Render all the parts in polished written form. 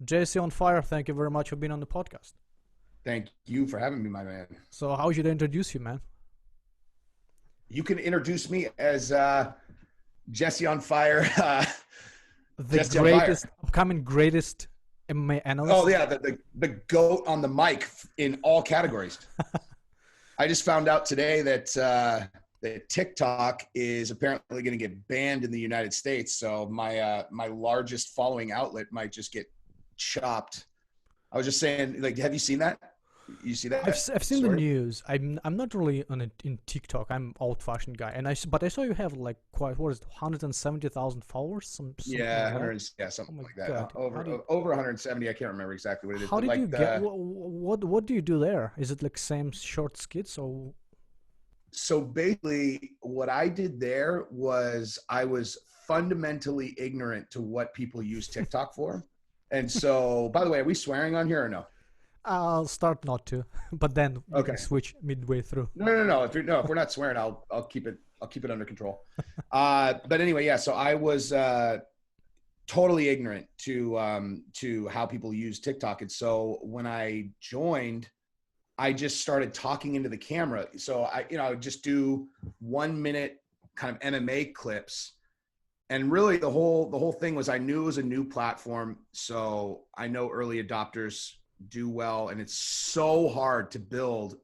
Jessie on fire, thank you very much for being on the podcast. Thank you for having me, my man. So how should I introduce you, man? You can introduce me as Jessie on fire. The Jessie on fire. upcoming greatest MMA analyst. Oh yeah, the goat on the mic in all categories. I just found out today that that TikTok is apparently going to get banned in the United States. So my largest following outlet might just get chopped. I was just saying, like, have you seen that? You see that? I've seen the news. I'm not really in TikTok. I'm old-fashioned guy, and but I saw you have like quite, what is it, 170,000 followers? Yeah, something like that. Over 170. I can't remember exactly what it is. How did you get? What do you do there? Is it like same short skits or? So basically, what I did there was I was fundamentally ignorant to what people use TikTok for, and so, by the way, are we swearing on here or no? I'll start not to, but then you can switch midway through. No. If we're not swearing, I'll keep it under control. But anyway, yeah. So I was totally ignorant to how people use TikTok, and so when I joined, I just started talking into the camera. So I would just do 1 minute kind of MMA clips. And really the whole thing was, I knew it was a new platform. So I know early adopters do well, and it's so hard to build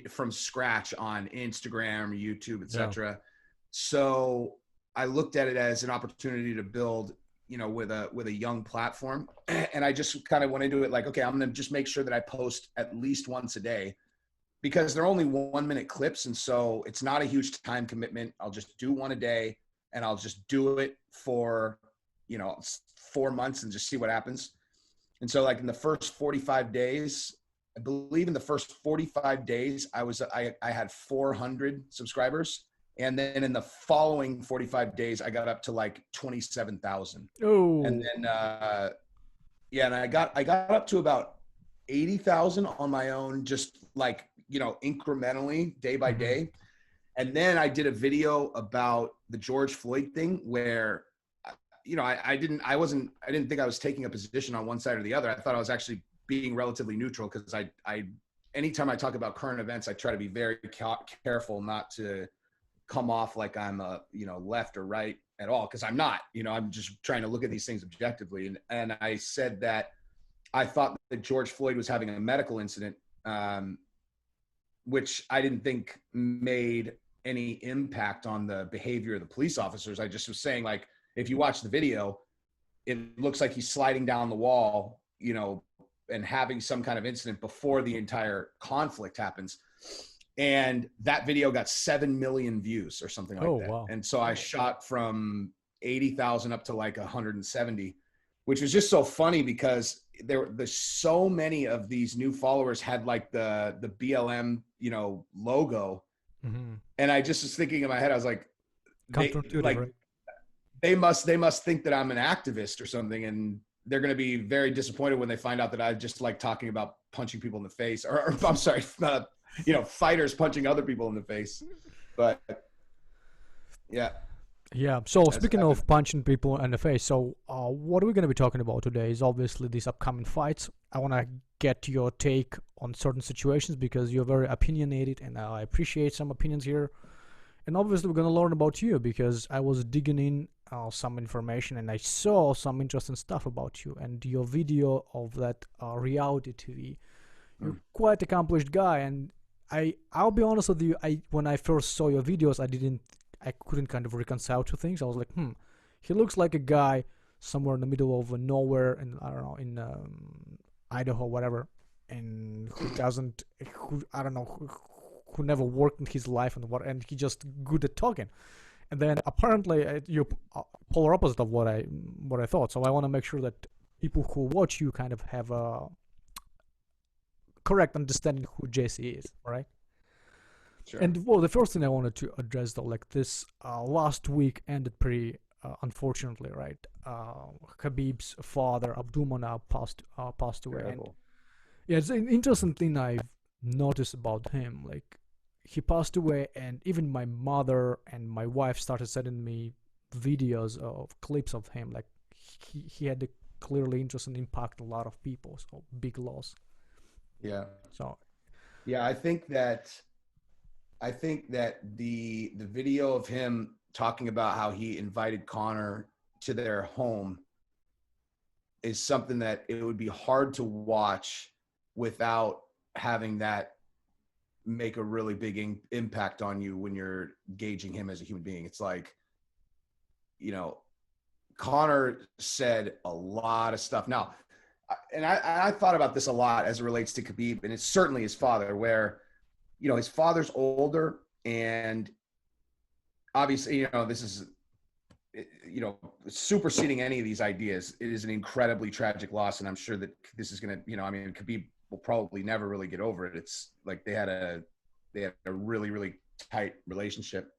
from scratch on Instagram, YouTube, etc. Yeah. So I looked at it as an opportunity to build, with a young platform. And I just kind of went into it like, okay, I'm going to just make sure that I post at least once a day, because they're only 1 minute clips. And so it's not a huge time commitment. I'll just do one a day, and I'll just do it for, 4 months and just see what happens. And so like in the first 45 days, I believe in the first 45 days, I had 400 subscribers. And then in the following 45 days, I got up to like 27,000. Oh. And then, and I got up to about 80,000 on my own, just like, incrementally day by day. And then I did a video about the George Floyd thing where, I didn't think I was taking a position on one side or the other. I thought I was actually being relatively neutral, because anytime I talk about current events, I try to be very careful not to come off like I'm left or right at all, because I'm not. I'm just trying to look at these things objectively. And I said that I thought that George Floyd was having a medical incident, which I didn't think made any impact on the behavior of the police officers. I just was saying, like, if you watch the video, it looks like he's sliding down the wall, and having some kind of incident before the entire conflict happens. And that video got 7 million views or something like that. Wow. And so I shot from 80,000 up to like 170, which was just so funny, because there's so many of these new followers had like the BLM, logo. Mm-hmm. And I just was thinking in my head, I was like, they must think that I'm an activist or something, and they're going to be very disappointed when they find out that I just like talking about punching people in the face, or I'm sorry, fighters punching other people in the face. But yeah. So speaking of punching people in the face, so what are we going to be talking about today is obviously these upcoming fights. I want to get your take on certain situations, because you're very opinionated, and I appreciate some opinions here. And obviously we're going to learn about you, because I was digging in some information, and I saw some interesting stuff about you and your video of that reality TV. You're quite accomplished guy, and I'll be honest with you, when I first saw your videos, I couldn't kind of reconcile two things. I was like, he looks like a guy somewhere in the middle of nowhere, and I don't know, in Idaho, whatever, and who never worked in his life, and he just good at talking. And then apparently you're polar opposite of what I thought. So I want to make sure that people who watch you kind of have a correct understanding who Jessie is, right? Sure. And the first thing I wanted to address, though, like this last week ended pretty unfortunately, right? Khabib'S father, Abdulmanap, passed away. And, it's an interesting thing I've noticed about him. Like, he passed away, and even my mother and my wife started sending me videos of clips of him. Like, he had a clearly interested in impact a lot of people. So big loss. Yeah. So Yeah, I think that the video of him talking about how he invited Conor to their home is something that it would be hard to watch without having that make a really big impact on you when you're gauging him as a human being. It's like, you know, Conor said a lot of stuff. Now, and I thought about this a lot as it relates to Khabib, and it's certainly his father, where, you know, his father's older, and obviously, you know, this is, you know, superseding any of these ideas. It is an incredibly tragic loss, and I'm sure that this is going to, you know, I mean, Khabib will probably never really get over it. It's like they had a really, really tight relationship.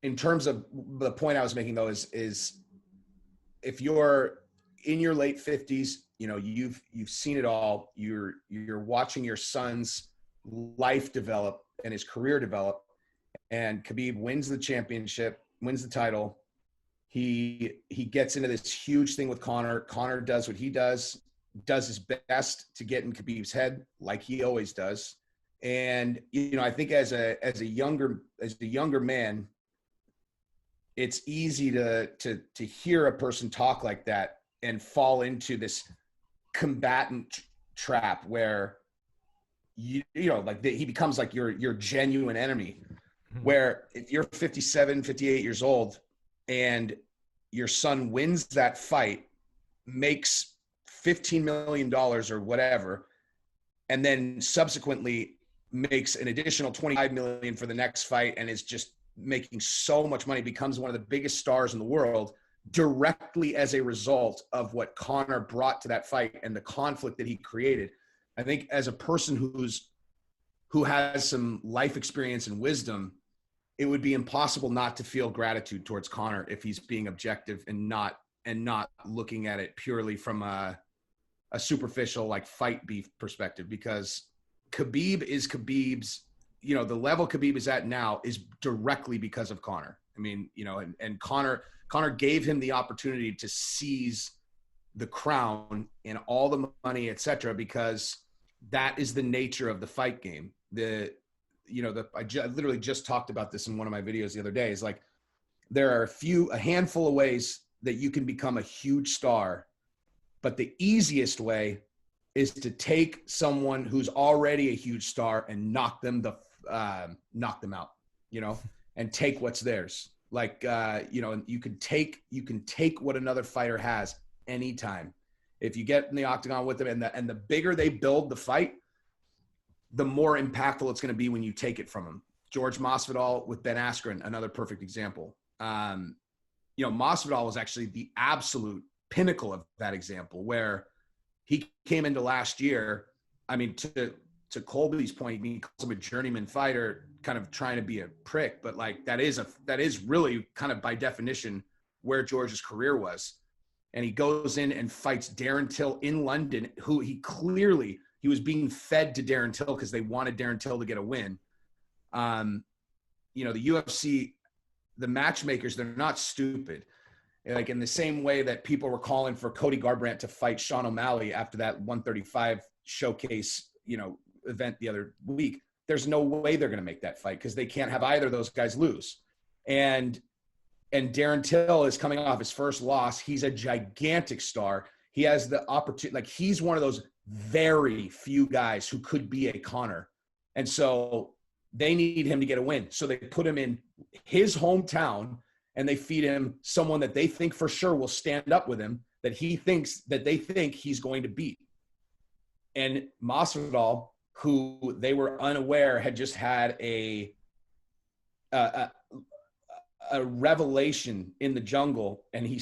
In terms of the point I was making, though, is if you're in your late 50s, you know, you've seen it all. You're watching your son's life develop and his career develop, and Khabib wins the championship, wins the title. He gets into this huge thing with Conor. Conor does what he does his best to get in Khabib's head, like he always does. And, you know, I think as a younger man, it's easy to hear a person talk like that and fall into this combatant trap where you know, like he becomes like your genuine enemy. Where if you're 57, 58 years old and your son wins that fight, makes $15 million or whatever, and then subsequently makes an additional $25 million for the next fight and is just making so much money, becomes one of the biggest stars in the world directly as a result of what Conor brought to that fight and the conflict that he created. I think as a person who has some life experience and wisdom, it would be impossible not to feel gratitude towards Conor if he's being objective and not looking at it purely from a superficial, like, fight beef perspective, because Khabib is Khabib's, you know, the level Khabib is at now is directly because of Conor. I mean, you know, and Conor gave him the opportunity to seize the crown and all the money, etc., because that is the nature of the fight game. I literally just talked about this in one of my videos the other day. Is like, there are a handful of ways that you can become a huge star, but the easiest way is to take someone who's already a huge star and knock them out, you know, and take what's theirs. Like, you know, you can take what another fighter has anytime. If you get in the octagon with them, and the bigger they build the fight, the more impactful it's going to be when you take it from them. George Masvidal with Ben Askren, another perfect example. You know, Masvidal was actually the absolute pinnacle of that example, where he came into last year. I mean, to Colby's point, he calls him a journeyman fighter, kind of trying to be a prick, but like that is really kind of by definition where George's career was. And he goes in and fights Darren Till in London, who he was being fed to Darren Till because they wanted Darren Till to get a win. You know, the UFC, the matchmakers, they're not stupid. Like, in the same way that people were calling for Cody Garbrandt to fight Sean O'Malley after that 135 showcase, you know, event the other week, there's no way they're going to make that fight because they can't have either of those guys lose. And Darren Till is coming off his first loss. He's a gigantic star. He has the opportunity, like, he's one of those very few guys who could be a Conor. And so they need him to get a win. So they put him in his hometown and they feed him someone that they think for sure will stand up with him, that they think he's going to beat. And Masvidal, who they were unaware had just had a revelation in the jungle, and he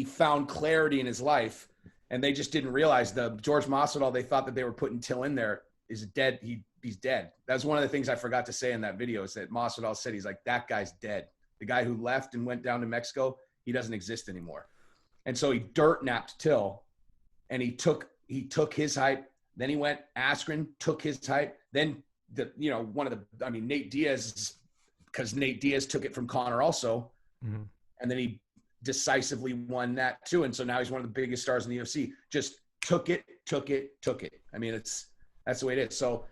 found clarity in his life, and they just didn't realize the George Masvidal they thought that they were putting Till in there is dead. He's dead. That's one of the things I forgot to say in that video, is that Masvidal said, he's like, that guy's dead. The guy who left and went down to Mexico, he doesn't exist anymore. And so he dirt napped Till, and he took his hype. Then he went Askren, took his hype. Then Nate Diaz, because Nate Diaz took it from Conor also. Mm-hmm. And then he decisively won that too. And so now he's one of the biggest stars in the UFC. Just took it. I mean, that's the way it is. So,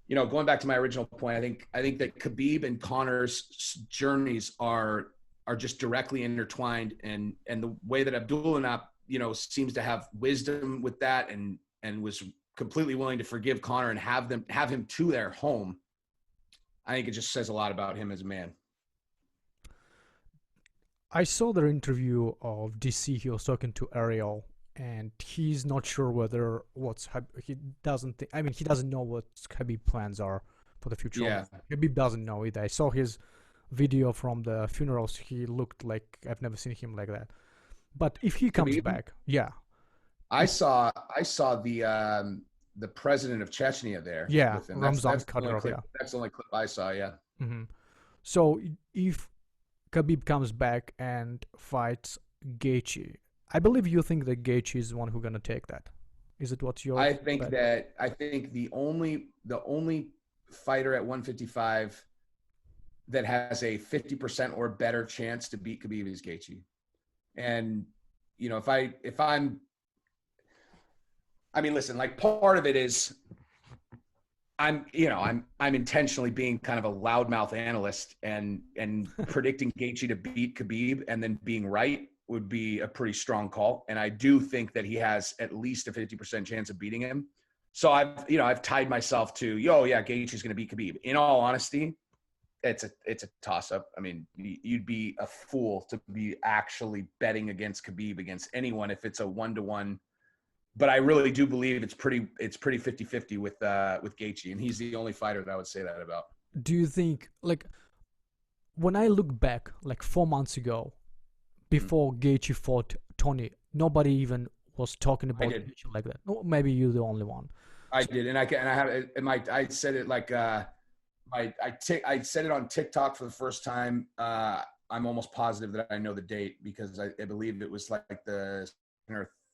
you know, going back to my original point, I think that Khabib and Conor's journeys are just directly intertwined, and the way that Abdulmanap, you know, seems to have wisdom with that and was completely willing to forgive Conor and have him to their home. I think it just says a lot about him as a man. I saw their interview of DC. He was talking to Ariel, and he's not sure whether he doesn't know what Khabib plans are for the future. Yeah. Khabib doesn't know either. I saw his video from the funerals. He looked like I've never seen him like that. But if he comes back, yeah. I saw the president of Chechnya there. Yeah, with him. VanZant Kattar. Yeah. That's the only clip I saw. Yeah. Mm-hmm. So if Khabib comes back and fights Gaethje, I believe you think that Gaethje is the one who's gonna take that. Is it what's your? I think the only fighter at 155 that has a 50% or better chance to beat Khabib is Gaethje. And you know, I mean, listen, like part of it is I'm intentionally being kind of a loudmouth analyst and predicting Gaethje to beat Khabib and then being right would be a pretty strong call. And I do think that he has at least a 50% chance of beating him. So I've tied myself to, Gaethje's going to beat Khabib. In all honesty, it's a toss up. I mean, you'd be a fool to be actually betting against Khabib against anyone if it's a 1-to-1. But I really do believe it's pretty 50-50 with Gaethje, and he's the only fighter that I would say that about. Do you think, like, when I look back, like 4 months ago, before Gaethje fought Tony, nobody even was talking about Gaethje like that. No, maybe you're the only one. I did, and I said it like I said it on TikTok for the first time. I'm almost positive that I know the date because I believe it was like the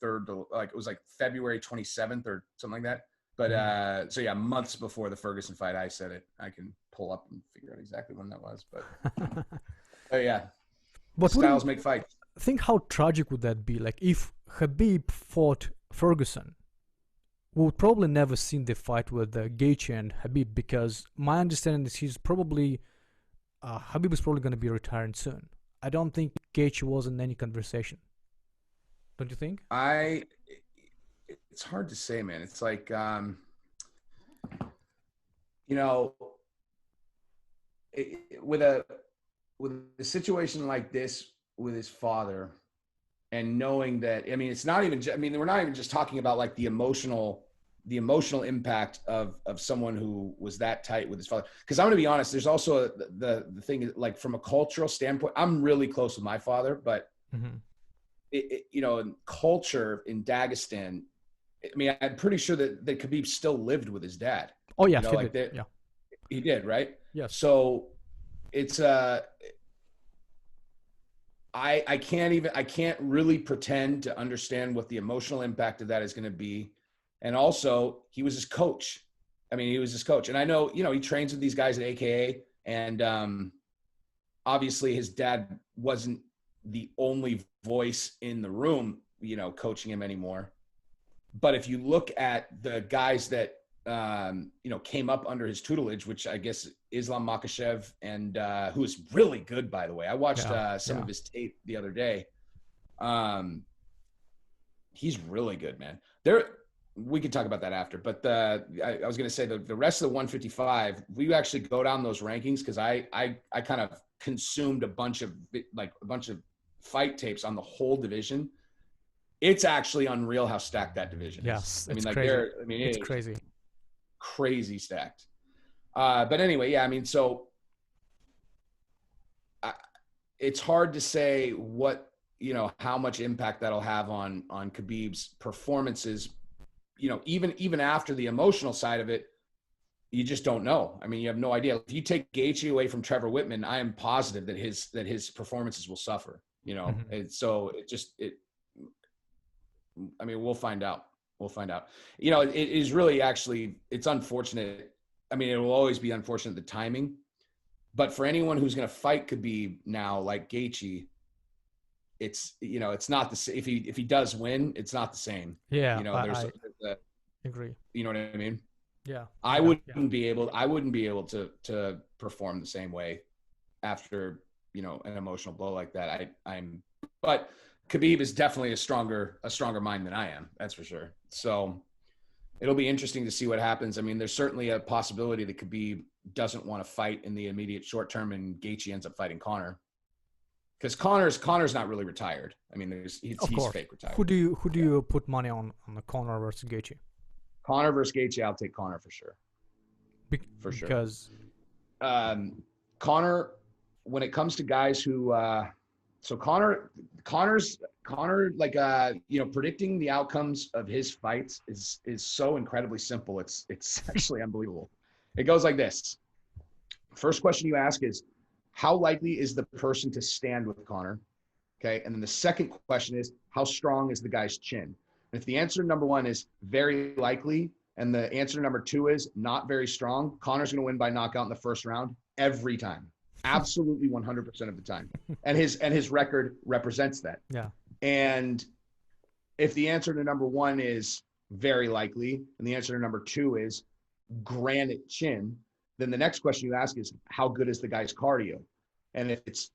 third, like it was like February 27th or something like that. But so yeah, months before the Ferguson fight, I said it. I can pull up and figure out exactly when that was, but yeah. But styles make fights. Think how tragic would that be? Like if Khabib fought Ferguson, we would probably never seen the fight with Gaethje and Khabib, because my understanding is he's probably Khabib is probably going to be retiring soon. I don't think Gaethje was in any conversation. Don't you think? It's hard to say, man. It's like, you know, with a situation like this with his father, and knowing that, I mean, it's not even, we're not even just talking about like the emotional impact of someone who was that tight with his father. Because I'm going to be honest, there's also the thing, like from a cultural standpoint, I'm really close with my father, but you know, in culture in Dagestan, I mean, I'm pretty sure that Khabib still lived with his dad. Oh yeah, you know, like yeah, he did, right? Yeah. So it's I can't really pretend to understand what the emotional impact of that is going to be. And also, he was his coach. I mean, he was his coach. And I know, you know, he trains with these guys at AKA. And obviously, his dad wasn't the only voice in the room, you know, coaching him anymore. But if you look at the guys that, you know, came up under his tutelage, which I guess Islam Makhachev, and who is really good, by the way. I watched some of his tape the other day. He's really good, man. We could talk about that after, but I was going to say the rest of the 155, we actually go down those rankings because I kind of consumed a bunch of fight tapes on the whole division. It's actually unreal how stacked that division is. Yes, I mean, like crazy. It's crazy. Crazy stacked. But anyway, yeah, I mean, so it's hard to say what, you know, how much impact that'll have on Khabib's performances. You know, even after the emotional side of it, you just don't know. I mean, you have no idea. If you take Gaethje away from Trevor Whitman, I am positive that his performances will suffer. You know, and so I mean, we'll find out. You know, it is really actually, it's unfortunate. I mean, it will always be unfortunate, the timing. But for anyone who's going to fight Khabib now, like Gaethje, it's, you know, it's not the same. If he does win, it's not the same. Yeah, You know, I agree. You know what I mean? Yeah. I wouldn't be able to perform the same way after, you know, an emotional blow like that. But Khabib is definitely a stronger mind than I am. That's for sure. So it'll be interesting to see what happens. I mean, there's certainly a possibility that Khabib doesn't want to fight in the immediate short term, and Gaethje ends up fighting Conor, because Conor's not really retired. I mean, he's fake retired. Who do you put money on the Conor versus Gaethje? Conor versus Gaethje, I'll take Conor for sure. For sure. Because Conor, when it comes to guys who so Conor's like you know, predicting the outcomes of his fights is so incredibly simple. It's actually unbelievable. It goes like this. First question you ask is, how likely is the person to stand with Conor? Okay. And then the second question is, how strong is the guy's chin? And if the answer to number one is very likely, and the answer to number two is not very strong, Conor's going to win by knockout in the first round every time. Absolutely 100% of the time. And his record represents that. Yeah. And if the answer to number one is very likely, and the answer to number two is granite chin, then the next question you ask is, how good is the guy's cardio? And if it's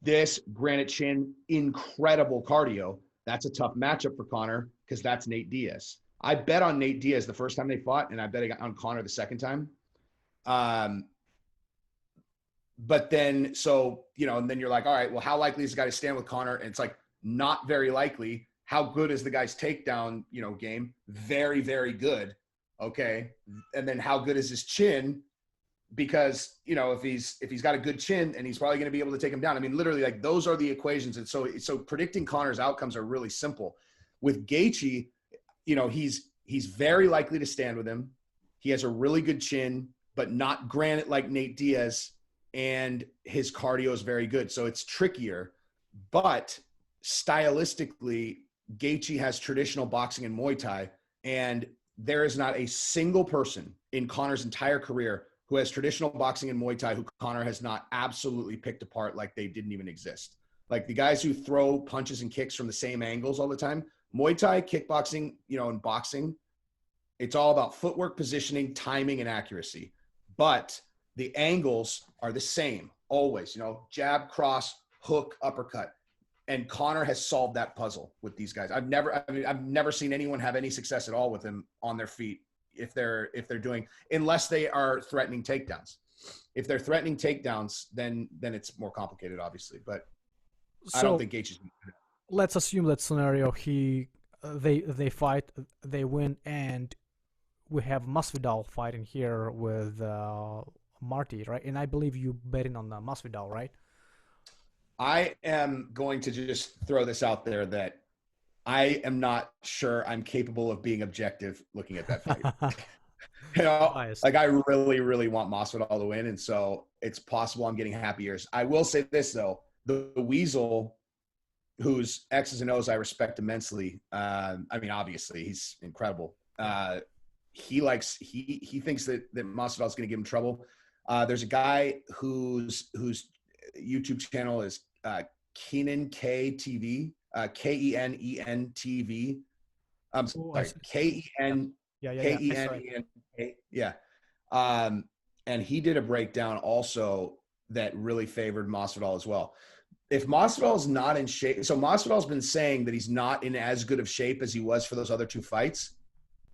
this granite chin, incredible cardio, that's a tough matchup for Conor, because that's Nate Diaz. I bet on Nate Diaz the first time they fought, and I bet on Conor the second time. But then, so, you know, and then you're like, all right, well, how likely is the guy to stand with Conor? And it's like, not very likely. How good is the guy's takedown, you know, game? Very, very good. Okay. And then how good is his chin? Because, you know, if he's got a good chin, and he's probably going to be able to take him down. I mean, literally, like, those are the equations. And so predicting Conor's outcomes are really simple. With Gaethje, you know, he's very likely to stand with him. He has a really good chin, but not granite like Nate Diaz. And his cardio is very good. So it's trickier. But stylistically, Gaethje has traditional boxing and Muay Thai. And there is not a single person in Conor's entire career who has traditional boxing and Muay Thai who Conor has not absolutely picked apart like they didn't even exist. Like the guys who throw punches and kicks from the same angles all the time, Muay Thai, kickboxing, you know, and boxing, it's all about footwork, positioning, timing, and accuracy. But the angles are the same always, you know, jab, cross, hook, uppercut. And Conor has solved that puzzle with these guys. I've never seen anyone have any success at all with him on their feet if they're doing, unless they are threatening takedowns. If they're threatening takedowns, then it's more complicated, obviously. But so, I don't think Gaethje's. Let's assume that scenario. They fight, they win, and we have Masvidal fighting here with Marty, right? And I believe you betting on Masvidal, right? I am going to just throw this out there that I am not sure I'm capable of being objective looking at that fight. You know, like I really, really want Masvidal to win, and so it's possible I'm getting happy ears. I will say this though: the Weasel, whose X's and O's I respect immensely. I mean, obviously he's incredible. He thinks that Masvidal is going to give him trouble. There's a guy whose YouTube channel is Kenan K TV, Kennen TV. I'm sorry, Kennen. Yeah. And he did a breakdown also that really favored Masvidal as well. If Masvidal is not in shape, so Masvidal's been saying that he's not in as good of shape as he was for those other two fights.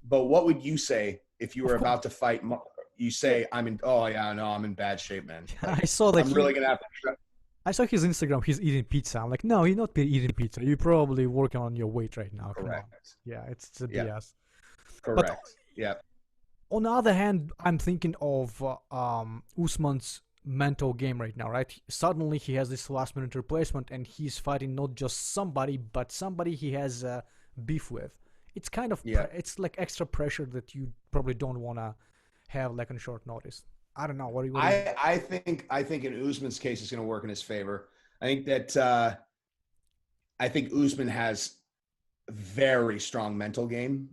But what would you say if you were about to fight? You say, I'm in bad shape, man. Like, I saw that. I'm really going to have to. I saw his Instagram. He's eating pizza. I'm like, no, you're not eating pizza. You're probably working on your weight right now. Correct. Yeah, it's a BS. Correct. But, yeah. On the other hand, I'm thinking of Usman's mental game right now, right? Suddenly he has this last-minute replacement, and he's fighting not just somebody, but somebody he has beef with. It's kind of it's like extra pressure that you probably don't want to have like on short notice. I don't know. What do you? I think in Usman's case it's going to work in his favor. I think that I think Usman has a very strong mental game.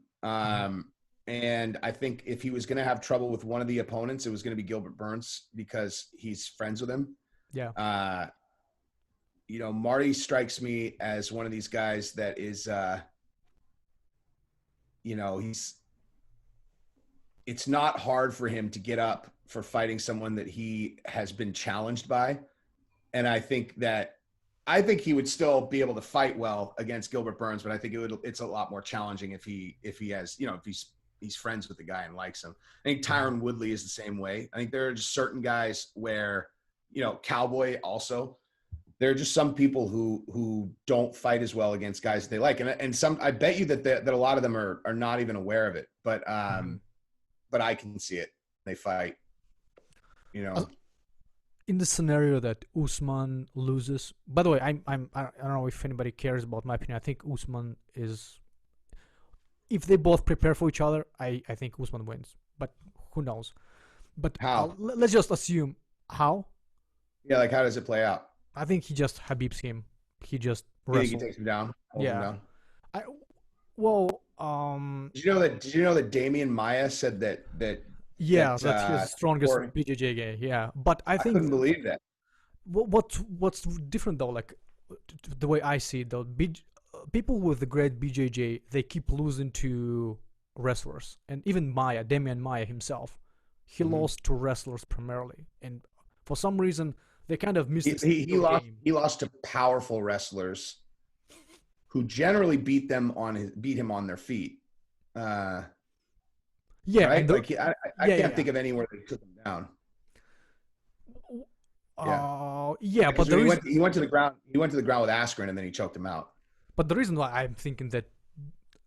And I think if he was going to have trouble with one of the opponents, it was going to be Gilbert Burns because he's friends with him. Yeah. Marty strikes me as one of these guys that is, it's not hard for him to get up for fighting someone that he has been challenged by. And I think he would still be able to fight well against Gilbert Burns, but I think it's a lot more challenging if he has, if he's friends with the guy and likes him. I think Tyron Woodley is the same way. I think there are just certain guys where, Cowboy also, there are just some people who don't fight as well against guys that they like. And some, I bet you that a lot of them are not even aware of it, but I can see it. They fight, In the scenario that Usman loses, by the way, I don't know if anybody cares about my opinion. I think Usman is, if they both prepare for each other, I think Usman wins. But who knows? But how? Let's just assume how. Yeah, like how does it play out? I think he just Khabib's him. He just wrestles. He takes him down. Yeah. Him down. Did you know that Damian Maia said that that's his strongest BJJ guy. Yeah, but I think I couldn't believe that. What's different though? Like the way I see it, though, people with the great BJJ, they keep losing to wrestlers, and even Damian Maia himself, he lost to wrestlers primarily, and for some reason they kind of missed. He lost to powerful wrestlers who generally beat him on their feet. Right? I can't think of anywhere they took him down. But he went to the ground. He went to the ground with Askren, and then he choked him out. But the reason why I'm thinking that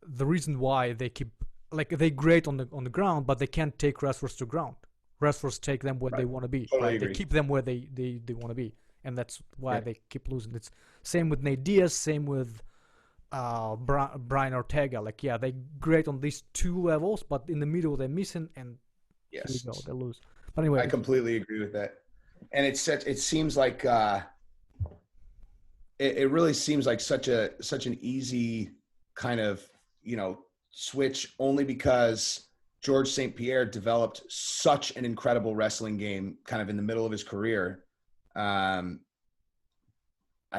the reason why they keep they great on the ground, but they can't take wrestlers to ground. Wrestlers take them where they want to be. Totally right? They keep them where they want to be, and that's why they keep losing. It's same with Nate Diaz, same with Brian Ortega. They great on these two levels, but in the middle they're missing, and here we go, they lose. But anyway, I completely agree with that. And it seems like it really seems like such an easy kind of switch, only because George St. Pierre developed such an incredible wrestling game kind of in the middle of his career. I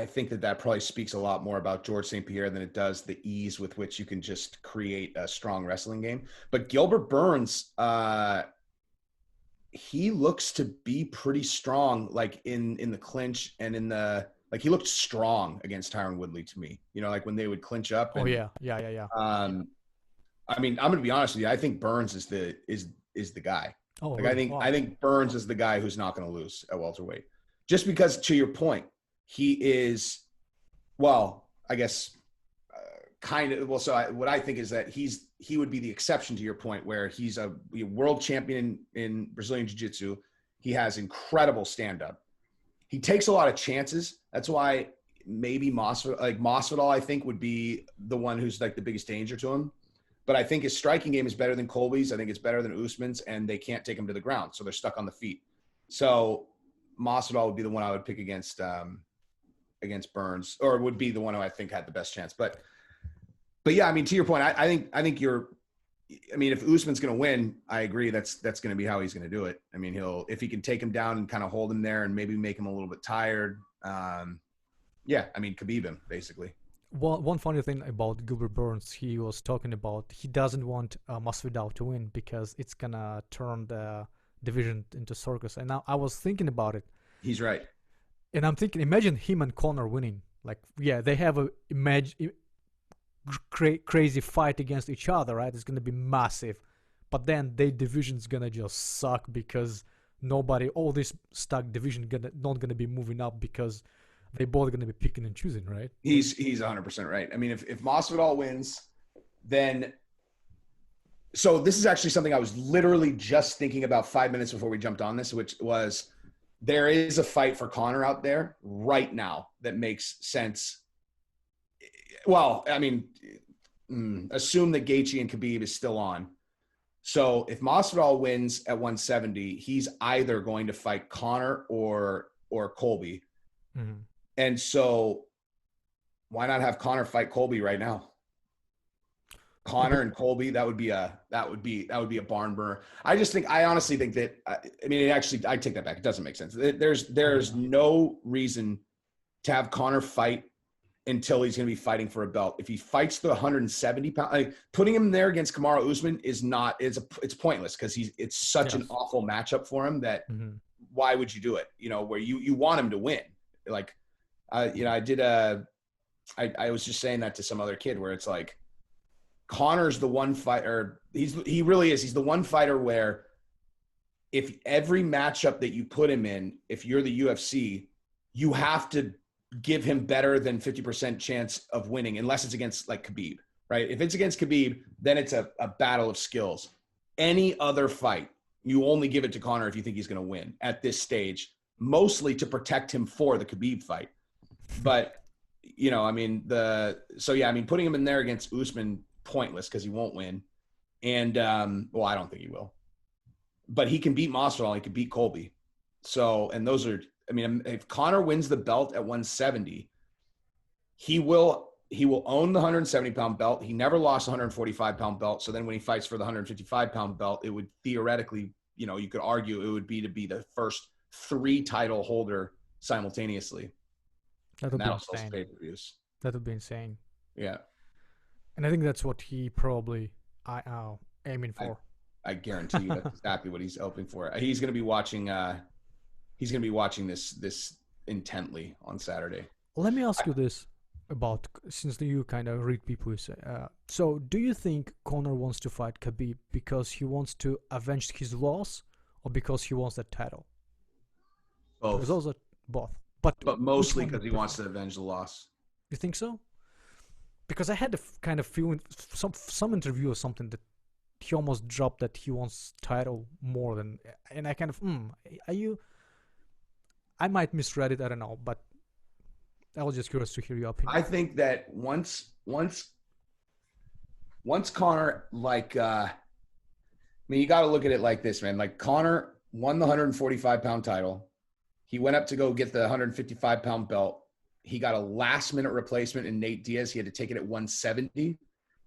think that probably speaks a lot more about George St. Pierre than it does the ease with which you can just create a strong wrestling game. But Gilbert Burns, he looks to be pretty strong, like in the clinch and he looked strong against Tyron Woodley to me, like when they would clinch up. And, yeah. I mean, I'm going to be honest with you. I think Burns is the guy. I think Burns is the guy who's not going to lose at welterweight, just because, to your point, he is, I guess, kind of. Well, so what I think is that he would be the exception to your point, where he's a world champion in Brazilian Jiu-Jitsu. He has incredible stand-up. He takes a lot of chances. That's why maybe Masvidal, I think, would be the one who's like the biggest danger to him. But I think his striking game is better than Colby's. I think it's better than Usman's, and they can't take him to the ground, so they're stuck on the feet. So Masvidal would be the one I would pick against Burns, or would be the one who I think had the best chance. But yeah, I mean, to your point, I think if Usman's going to win, I agree. That's going to be how he's going to do it. I mean, if he can take him down and kind of hold him there and maybe make him a little bit tired. Khabib him basically. One funny thing about Gilbert Burns, he was talking about he doesn't want Masvidal to win because it's gonna turn the division into circus. And now I was thinking about it. He's right. And I'm thinking, imagine him and Conor winning. They have a crazy fight against each other, right? It's gonna be massive, but then their division's gonna just suck because all this stuck division not gonna be moving up because they both gonna be picking and choosing, right? He's 100% right. I mean, if Masvidal wins, then so this is actually something I was literally just thinking about 5 minutes before we jumped on this, which was there is a fight for Conor out there right now that makes sense. Well, I mean, assume that Gaethje and Khabib is still on. So if Masvidal wins at 170, he's either going to fight Conor or Colby. Mm-hmm. And so why not have Conor fight Colby right now? Conor and Colby, that would be a barn burner. I honestly think that, I take that back. It doesn't make sense. There's no reason to have Conor fight until he's going to be fighting for a belt. If he fights the 170 pound, putting him there against Kamaru Usman is not, it's pointless because it's such an awful matchup for him that why would you do it? You know, where you want him to win. Like, you know, I was just saying that to some other kid where it's like, Conor's the one fighter. He really is. He's the one fighter where if every matchup that you put him in, if you're the UFC, you have to give him better than 50% chance of winning, unless it's against like Khabib, right? If it's against Khabib, then it's a battle of skills. Any other fight, you only give it to Conor if you think he's going to win at this stage, mostly to protect him for the Khabib fight. But, you know, I mean, putting him in there against Usman, pointless because he won't win. And, well, I don't think he will. But he can beat Masvidal, he can beat Colby. So, and those are, I mean, if Conor wins the belt at 170, he will own the 170-pound belt. He never lost the 145-pound belt. So then when he fights for the 155-pound belt, it would theoretically, you know, you could argue it would be to be the first 3 title holder simultaneously. That would be insane. Pay-per-views. That would be insane. Yeah. And I think that's what he probably aiming for. I guarantee you that's exactly what he's hoping for. He's going to be watching. He's going to be watching this intently on Saturday. Let me ask you this about, since you kind of read people who say. So, do you think Conor wants to fight Khabib because he wants to avenge his loss, or because he wants that title? Both. Those are both. But mostly because he wants to avenge the loss. You think so? Because I had a kind of feeling, some interview or something, that he almost dropped that he wants title more than, and I kind of, I might misread it, I don't know, but I was just curious to hear your opinion. I think that once Conor, like, I mean, you got to look at it like this, man. Like, Conor won the 145-pound title. He went up to go get the 155-pound belt. He got a last-minute replacement in Nate Diaz. He had to take it at 170.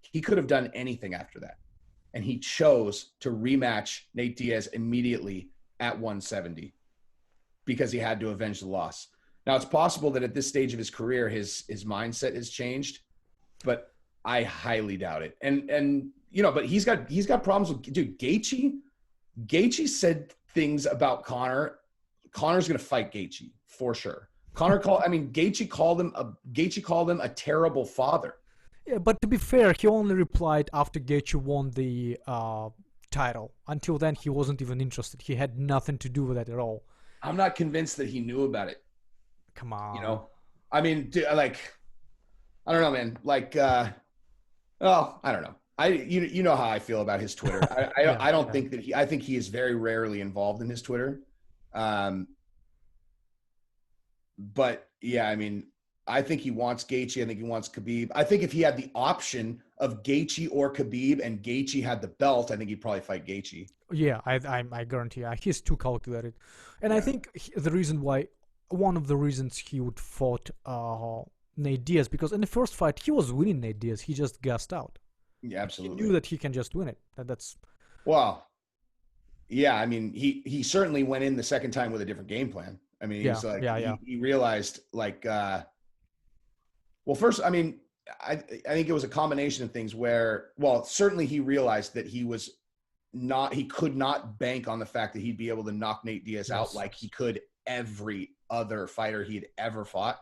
He could have done anything after that. And he chose to rematch Nate Diaz immediately at 170 because he had to avenge the loss. Now, it's possible that at this stage of his career, his mindset has changed, but I highly doubt it. And you know, but he's got problems with, dude, Gaethje said things about Conor. Conor's going to fight Gaethje for sure. Gaethje called him a terrible father. Yeah, but to be fair, he only replied after Gaethje won the title. Until then, he wasn't even interested. He had nothing to do with it at all. I'm not convinced that he knew about it. Come on. You know? I mean, like, I don't know, man. Like, I don't know. You know how I feel about his Twitter. I don't think that I think he is very rarely involved in his Twitter. But yeah, I mean, I think he wants Gaethje. I think he wants Khabib. I think if he had the option of Gaethje or Khabib and Gaethje had the belt, I think he'd probably fight Gaethje. Yeah, I guarantee. He's too calculated. And I think one of the reasons he would fought Nate Diaz, because in the first fight, he was winning Nate Diaz. He just gassed out. Yeah, absolutely. He knew that he can just win it. That's... Well, yeah, I mean, he certainly went in the second time with a different game plan. I mean, he realized, like, well, first, I mean, I think it was a combination of things where, well, certainly he realized that he could not bank on the fact that he'd be able to knock Nate Diaz out like he could every other fighter he'd ever fought.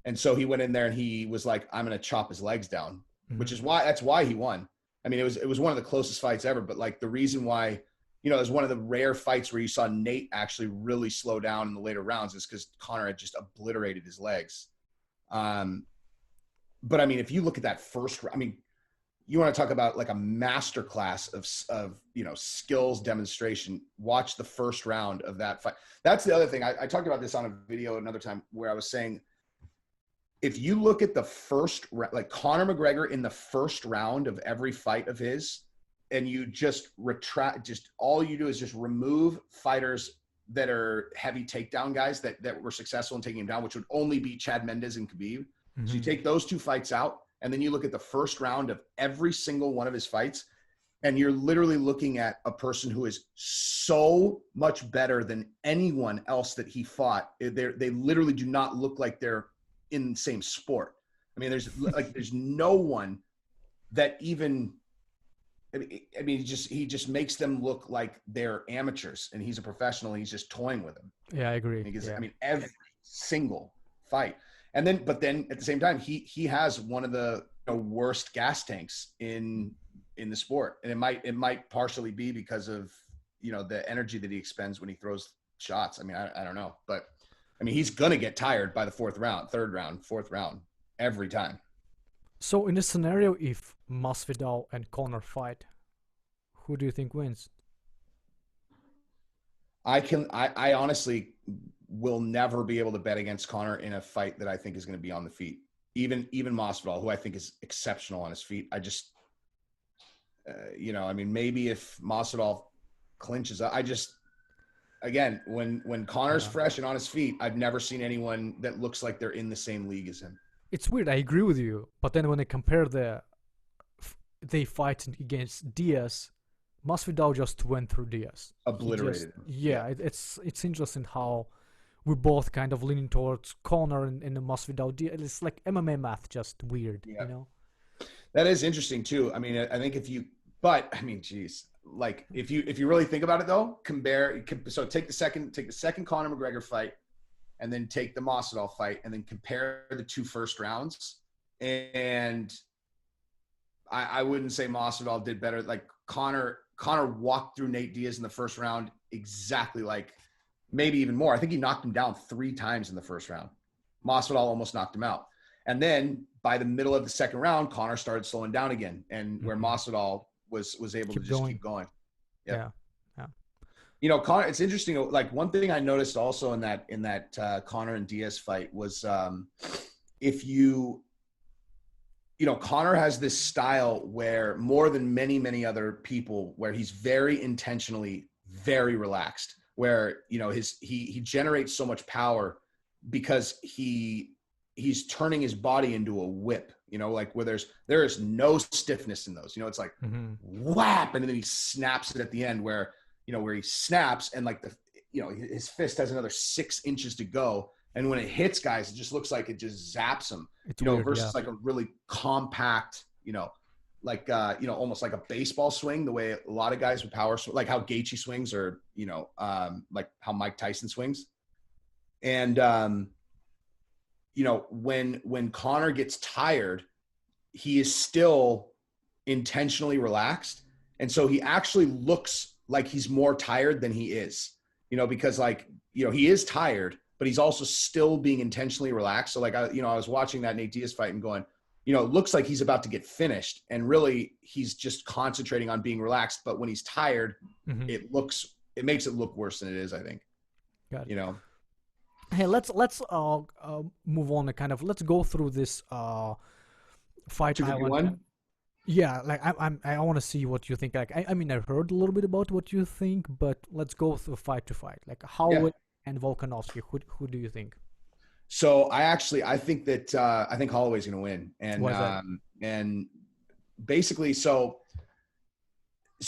And so he went in there and he was like, I'm going to chop his legs down, which is that's why he won. I mean, it was one of the closest fights ever, but like the reason why, you know, it was one of the rare fights where you saw Nate actually really slow down in the later rounds is because Conor had just obliterated his legs. But I mean, if you look at that first, I mean, you want to talk about like a masterclass of you know, skills demonstration. Watch the first round of that fight. That's the other thing. I talked about this on a video another time where I was saying, if you look at the first, like Conor McGregor in the first round of every fight of his, and you just all you do is just remove fighters that are heavy takedown guys that were successful in taking him down, which would only be Chad Mendes and Khabib. So you take those two fights out, and then you look at the first round of every single one of his fights, and you're literally looking at a person who is so much better than anyone else that he fought. They literally do not look like they're in the same sport. I mean, there's no one that even, I mean, he just makes them look like they're amateurs, and he's a professional, and he's just toying with them. Yeah, I agree. Because, yeah. I mean, every single fight. But then at the same time, he has one of the worst gas tanks in the sport. And it might partially be because of, the energy that he expends when he throws shots. I mean, I don't know, but I mean, he's going to get tired by the fourth round, third round, fourth round, every time. So in this scenario, if Masvidal and Conor fight, who do you think wins? I honestly will never be able to bet against Conor in a fight that I think is going to be on the feet. Even Masvidal, who I think is exceptional on his feet. I just, I mean, maybe if Masvidal clinches, again, when Conor's fresh and on his feet, I've never seen anyone that looks like they're in the same league as him. It's weird. I agree with you, but then when I compare they fight against Diaz, Masvidal just went through Diaz, obliterated him. Yeah, it's interesting how we're both kind of leaning towards Conor and the Masvidal Diaz. It's like MMA math, just weird, That is interesting too. I mean, I think geez, like if you really think about it though, so take the second Conor McGregor fight, and then take the Masvidal fight, and then compare the two first rounds. And I wouldn't say Masvidal did better. Like Conor walked through Nate Diaz in the first round exactly like, maybe even more. I think he knocked him down 3 times in the first round. Masvidal almost knocked him out. And then by the middle of the second round, Conor started slowing down again, and where Masvidal was able to just keep going. Yeah. Conor, it's interesting. Like one thing I noticed also in that Conor and Diaz fight was Conor has this style where, more than many other people, where he's very intentionally very relaxed, where he generates so much power because he's turning his body into a whip, like where there is no stiffness in those. It's like whap, and then he snaps it at the end, where he snaps, and like his fist has another 6 inches to go, and when it hits guys, it just looks like it just zaps them. It's weird, versus like a really compact, almost like a baseball swing, the way a lot of guys with power, like how Gaethje swings, or like how Mike Tyson swings. And when Conor gets tired, he is still intentionally relaxed, and so he actually looks like he's more tired than he is, because he is tired, but he's also still being intentionally relaxed. So like, I was watching that Nate Diaz fight and going, it looks like he's about to get finished, and really he's just concentrating on being relaxed. But when he's tired, it makes it look worse than it is, I think. Got it. Hey, let's move on and let's go through this fight. 251? Yeah, like I want to see what you think. Like I mean, I heard a little bit about what you think, but let's go through fight to fight. Like Holloway and Volkanovski. Who do you think? So I think that I think Holloway's going to win, and basically, so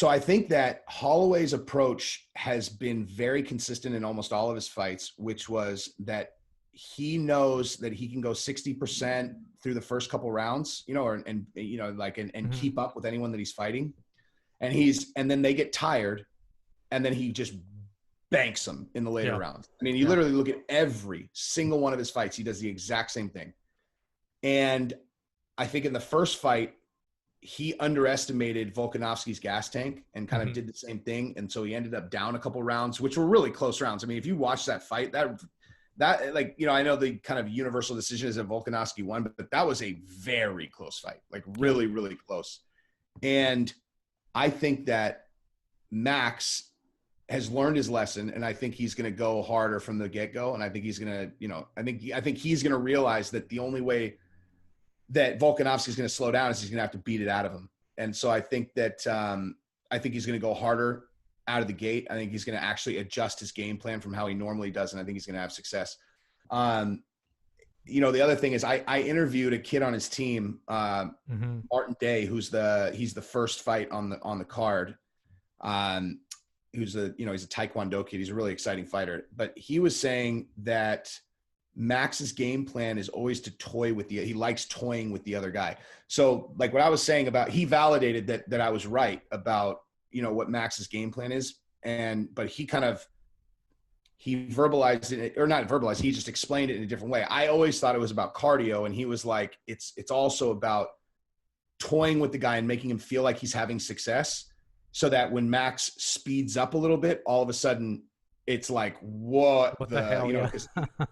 I think that Holloway's approach has been very consistent in almost all of his fights, which was that he knows that he can go 60% through the first couple rounds, and keep up with anyone that he's fighting. And then they get tired, and then he just banks them in the later rounds. I mean, you literally look at every single one of his fights, he does the exact same thing. And I think in the first fight, he underestimated Volkanovski's gas tank and kind of did the same thing. And so he ended up down a couple rounds, which were really close rounds. I mean, if you watch that fight, that I know the kind of universal decision is that Volkanovski won, but that was a very close fight, like really, really close. And I think that Max has learned his lesson, and I think he's going to go harder from the get-go. And I think he's going to, I think he's going to realize that the only way that Volkanovski is going to slow down is he's going to have to beat it out of him. And so I think that he's going to go harder out of the gate. I think he's going to actually adjust his game plan from how he normally does, and I think he's going to have success. The other thing is I interviewed a kid on his team, Martin Day, he's the first fight on the card. He's a Taekwondo kid. He's a really exciting fighter, but he was saying that Max's game plan is always to toy with he likes toying with the other guy. So like what I was saying about, he validated that I was right about, what Max's game plan is. But he verbalized it, or not verbalized, he just explained it in a different way. I always thought it was about cardio, and he was like, it's also about toying with the guy and making him feel like he's having success, so that when Max speeds up a little bit, all of a sudden it's like, what the hell?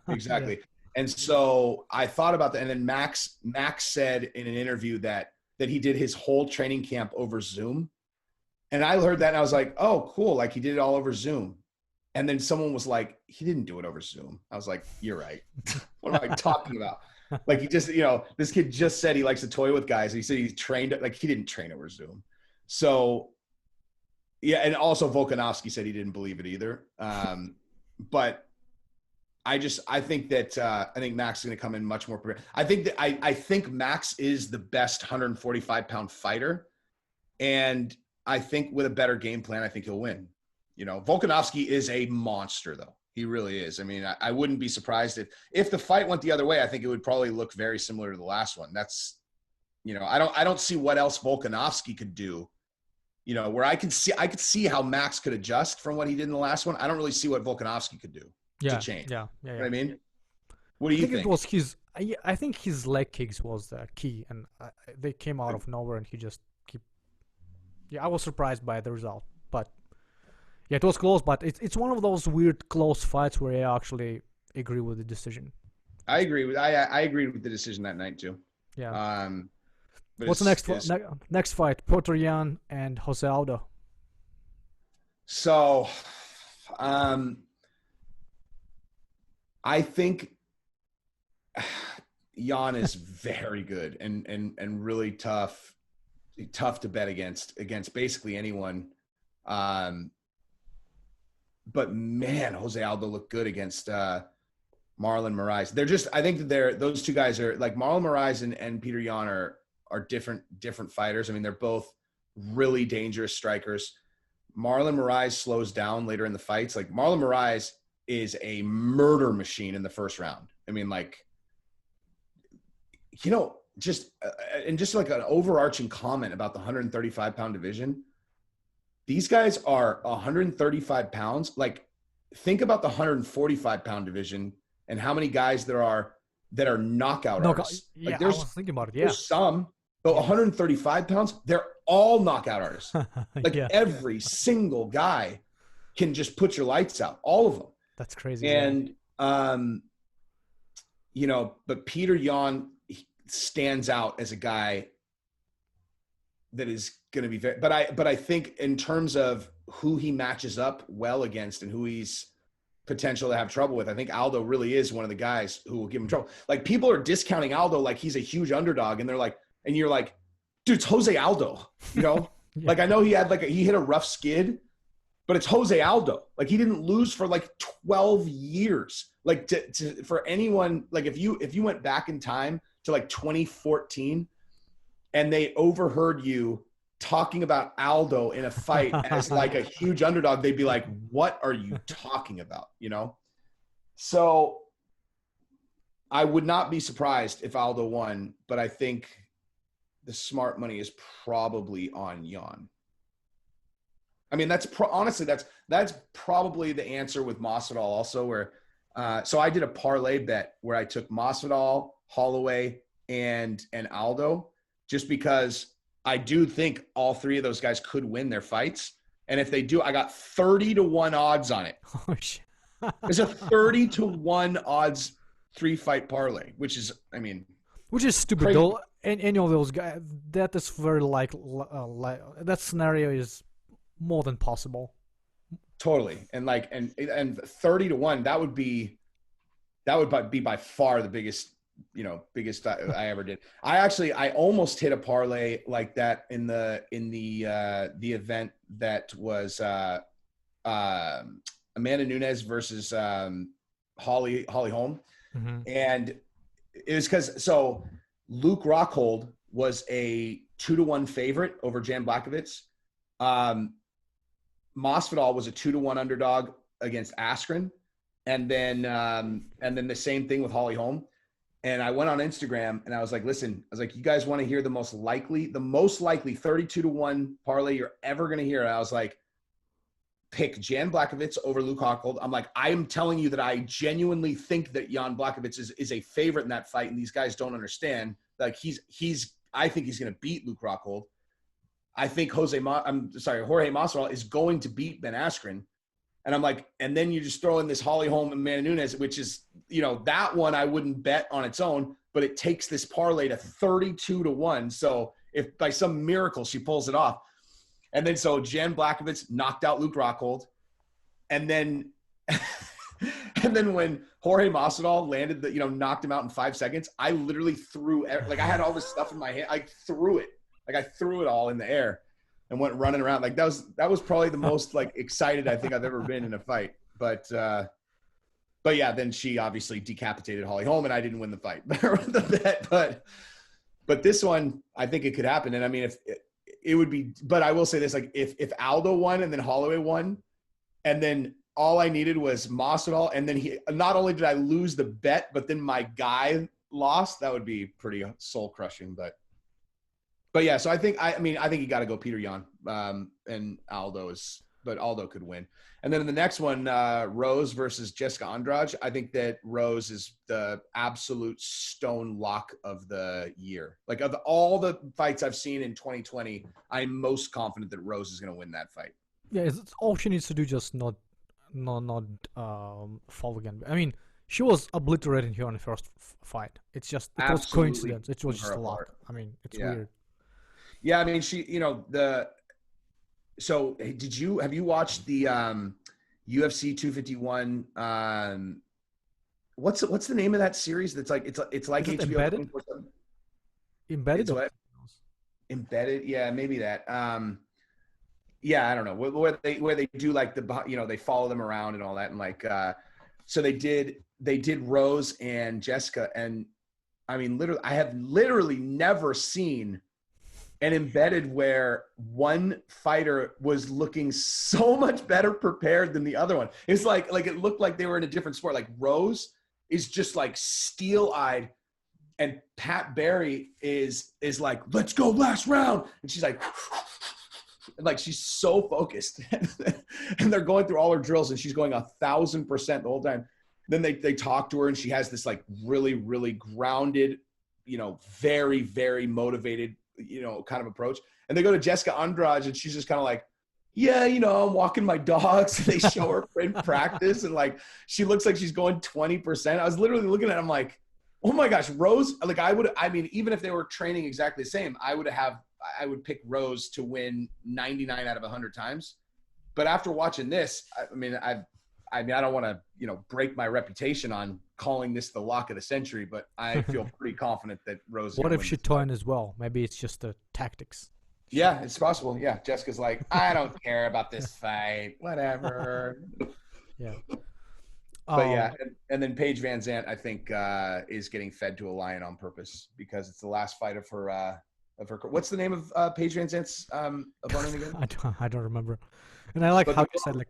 Exactly. Yeah. And so I thought about that. And then Max said in an interview that he did his whole training camp over Zoom. And I heard that and I was like, oh, cool. Like he did it all over Zoom. And then someone was like, he didn't do it over Zoom. I was like, you're right. What am I talking about? Like he just, this kid just said he likes to toy with guys. He said he trained, like he didn't train over Zoom. So yeah. And also Volkanovski said he didn't believe it either. But I think Max is going to come in much more prepared. I think Max is the best 145-pound fighter. And I think with a better game plan, I think he'll win. Volkanovski is a monster though. He really is. I mean, I wouldn't be surprised if the fight went the other way. I think it would probably look very similar to the last one. That's, I don't see what else Volkanovski could do, where I could see how Max could adjust from what he did in the last one. I don't really see what Volkanovski could do to change. Yeah. You know what I mean? What do you think? It was I think his leg kicks was the key, and they came out of nowhere, and he just I was surprised by the result, but yeah, it was close. But it's one of those weird close fights where I actually agree with the decision. I agree. I agreed with the decision that night too. Yeah. What's the next fight? Petr Yan and Jose Aldo. So, I think Yan is very good and really tough to bet against basically anyone. But man, Jose Aldo looked good against Marlon Moraes. I think that those two guys are like Marlon Moraes and Petr Yan are different fighters. I mean, they're both really dangerous strikers. Marlon Moraes slows down later in the fights. Like Marlon Moraes is a murder machine in the first round. I mean, like, just like an overarching comment about the 135-pound division. These guys are 135 pounds. Like, think about the 145-pound division and how many guys there are that are knockout artists. Yeah, like I was thinking about it. Yeah. There's some, but 135 pounds, they're all knockout artists. Like every single guy can just put your lights out. All of them. That's crazy. And, but Petr Yan stands out as a guy that is going to be very, but I think in terms of who he matches up well against and who he's potential to have trouble with, I think Aldo really is one of the guys who will give him trouble. Like people are discounting Aldo like he's a huge underdog, and they're like, and you're like, dude, it's Jose Aldo, Yeah. Like I know he had he hit a rough skid, but it's Jose Aldo. Like he didn't lose for like 12 years. Like for anyone, like if you went back in time to like 2014 and they overheard you talking about Aldo in a fight as like a huge underdog, they'd be like, what are you talking about? So I would not be surprised if Aldo won, but I think the smart money is probably on Yan. I mean, honestly, that's probably the answer with Masvidal also, where so I did a parlay bet where I took Masvidal, Holloway, and Aldo, just because I do think all three of those guys could win their fights. And if they do, I got 30-1 odds on it. Oh, shit. It's a 30-1 odds 3-fight parlay, which is stupid crazy. though. And any of those guys, that is very that scenario is more than possible. Totally. And 30-1, that would be by far the biggest I ever did. I almost hit a parlay like that in the event that was Amanda Nunes versus Holly Holm. Mm-hmm. And it was because Luke Rockhold was a 2-1 favorite over Jan Blachowicz. Masvidal was a 2-1 underdog against Askren. And then the same thing with Holly Holm. And I went on Instagram and I was like, listen, I was like, you guys want to hear the most likely 32-1 parlay you're ever going to hear? And I was like, pick Jan Blachowicz over Luke Rockhold. I'm like, I am telling you that I genuinely think that Jan Blachowicz is a favorite in that fight. And these guys don't understand. Like I think he's going to beat Luke Rockhold. I think Jorge Masvidal is going to beat Ben Askren. And I'm like, and then you just throw in this Holly Holm and Amanda Nunes, which is, that one I wouldn't bet on its own, but it takes this parlay to 32-1. So if by some miracle she pulls it off. And then so Jan Blachowicz knocked out Luke Rockhold. And then when Jorge Masvidal landed knocked him out in 5 seconds, I literally I had all this stuff in my hand. I threw it. Like I threw it all in the air and went running around. Like that was probably the most excited I think I've ever been in a fight. But yeah, then she obviously decapitated Holly Holm and I didn't win the fight. But this one, I think it could happen. And I mean, if it would be, but I will say this, if Aldo won and then Holloway won, and then all I needed was Masvidal, and then not only did I lose the bet, but then my guy lost, that would be pretty soul crushing. But yeah, so I think you got to go Petr Yan, and but Aldo could win. And then in the next one, Rose versus Jessica Andrade. I think that Rose is the absolute stone lock of the year. Like of all the fights I've seen in 2020, I'm most confident that Rose is going to win that fight. Yeah, it's all she needs to do, just not fall again. I mean, she was obliterating here on the first fight. It was coincidence. It was just a luck. I mean, it's weird. Yeah, I mean, So have you watched the UFC 251? What's the name of that series? That's it's like Is it HBO. Embedded? Embedded? Yeah, maybe that. Yeah, I don't know where they do they follow them around and all that, and so they did Rose and Jessica, and I mean I have literally never seen an Embedded where one fighter was looking so much better prepared than the other one. It's like it looked like they were in a different sport. Like Rose is just steel-eyed, and Pat Barry is like, let's go last round. And she's like she's so focused. And they're going through all her drills and she's going 1,000% the whole time. Then they talk to her and she has this really, really grounded, very, very motivated, kind of approach. And they go to Jessica Andrade and she's just kind of like, yeah, I'm walking my dogs. They show her in practice and she looks like she's going 20%. I was literally looking at it, I'm like, oh my gosh, Rose, even if they were training exactly the same, I would pick Rose to win 99 out of 100 times. But after watching this, I don't want to, break my reputation on calling this the lock of the century, but I feel pretty confident that Rose. What if she turn as well? Maybe it's just the tactics. Yeah, it's possible. Yeah, Jessica's like, I don't care about this fight. Whatever. Yeah. But yeah, and then Paige VanZant, I think, is getting fed to a lion on purpose because it's the last fight of her. What's the name of Paige VanZant's opponent again? I don't remember. And I like how you said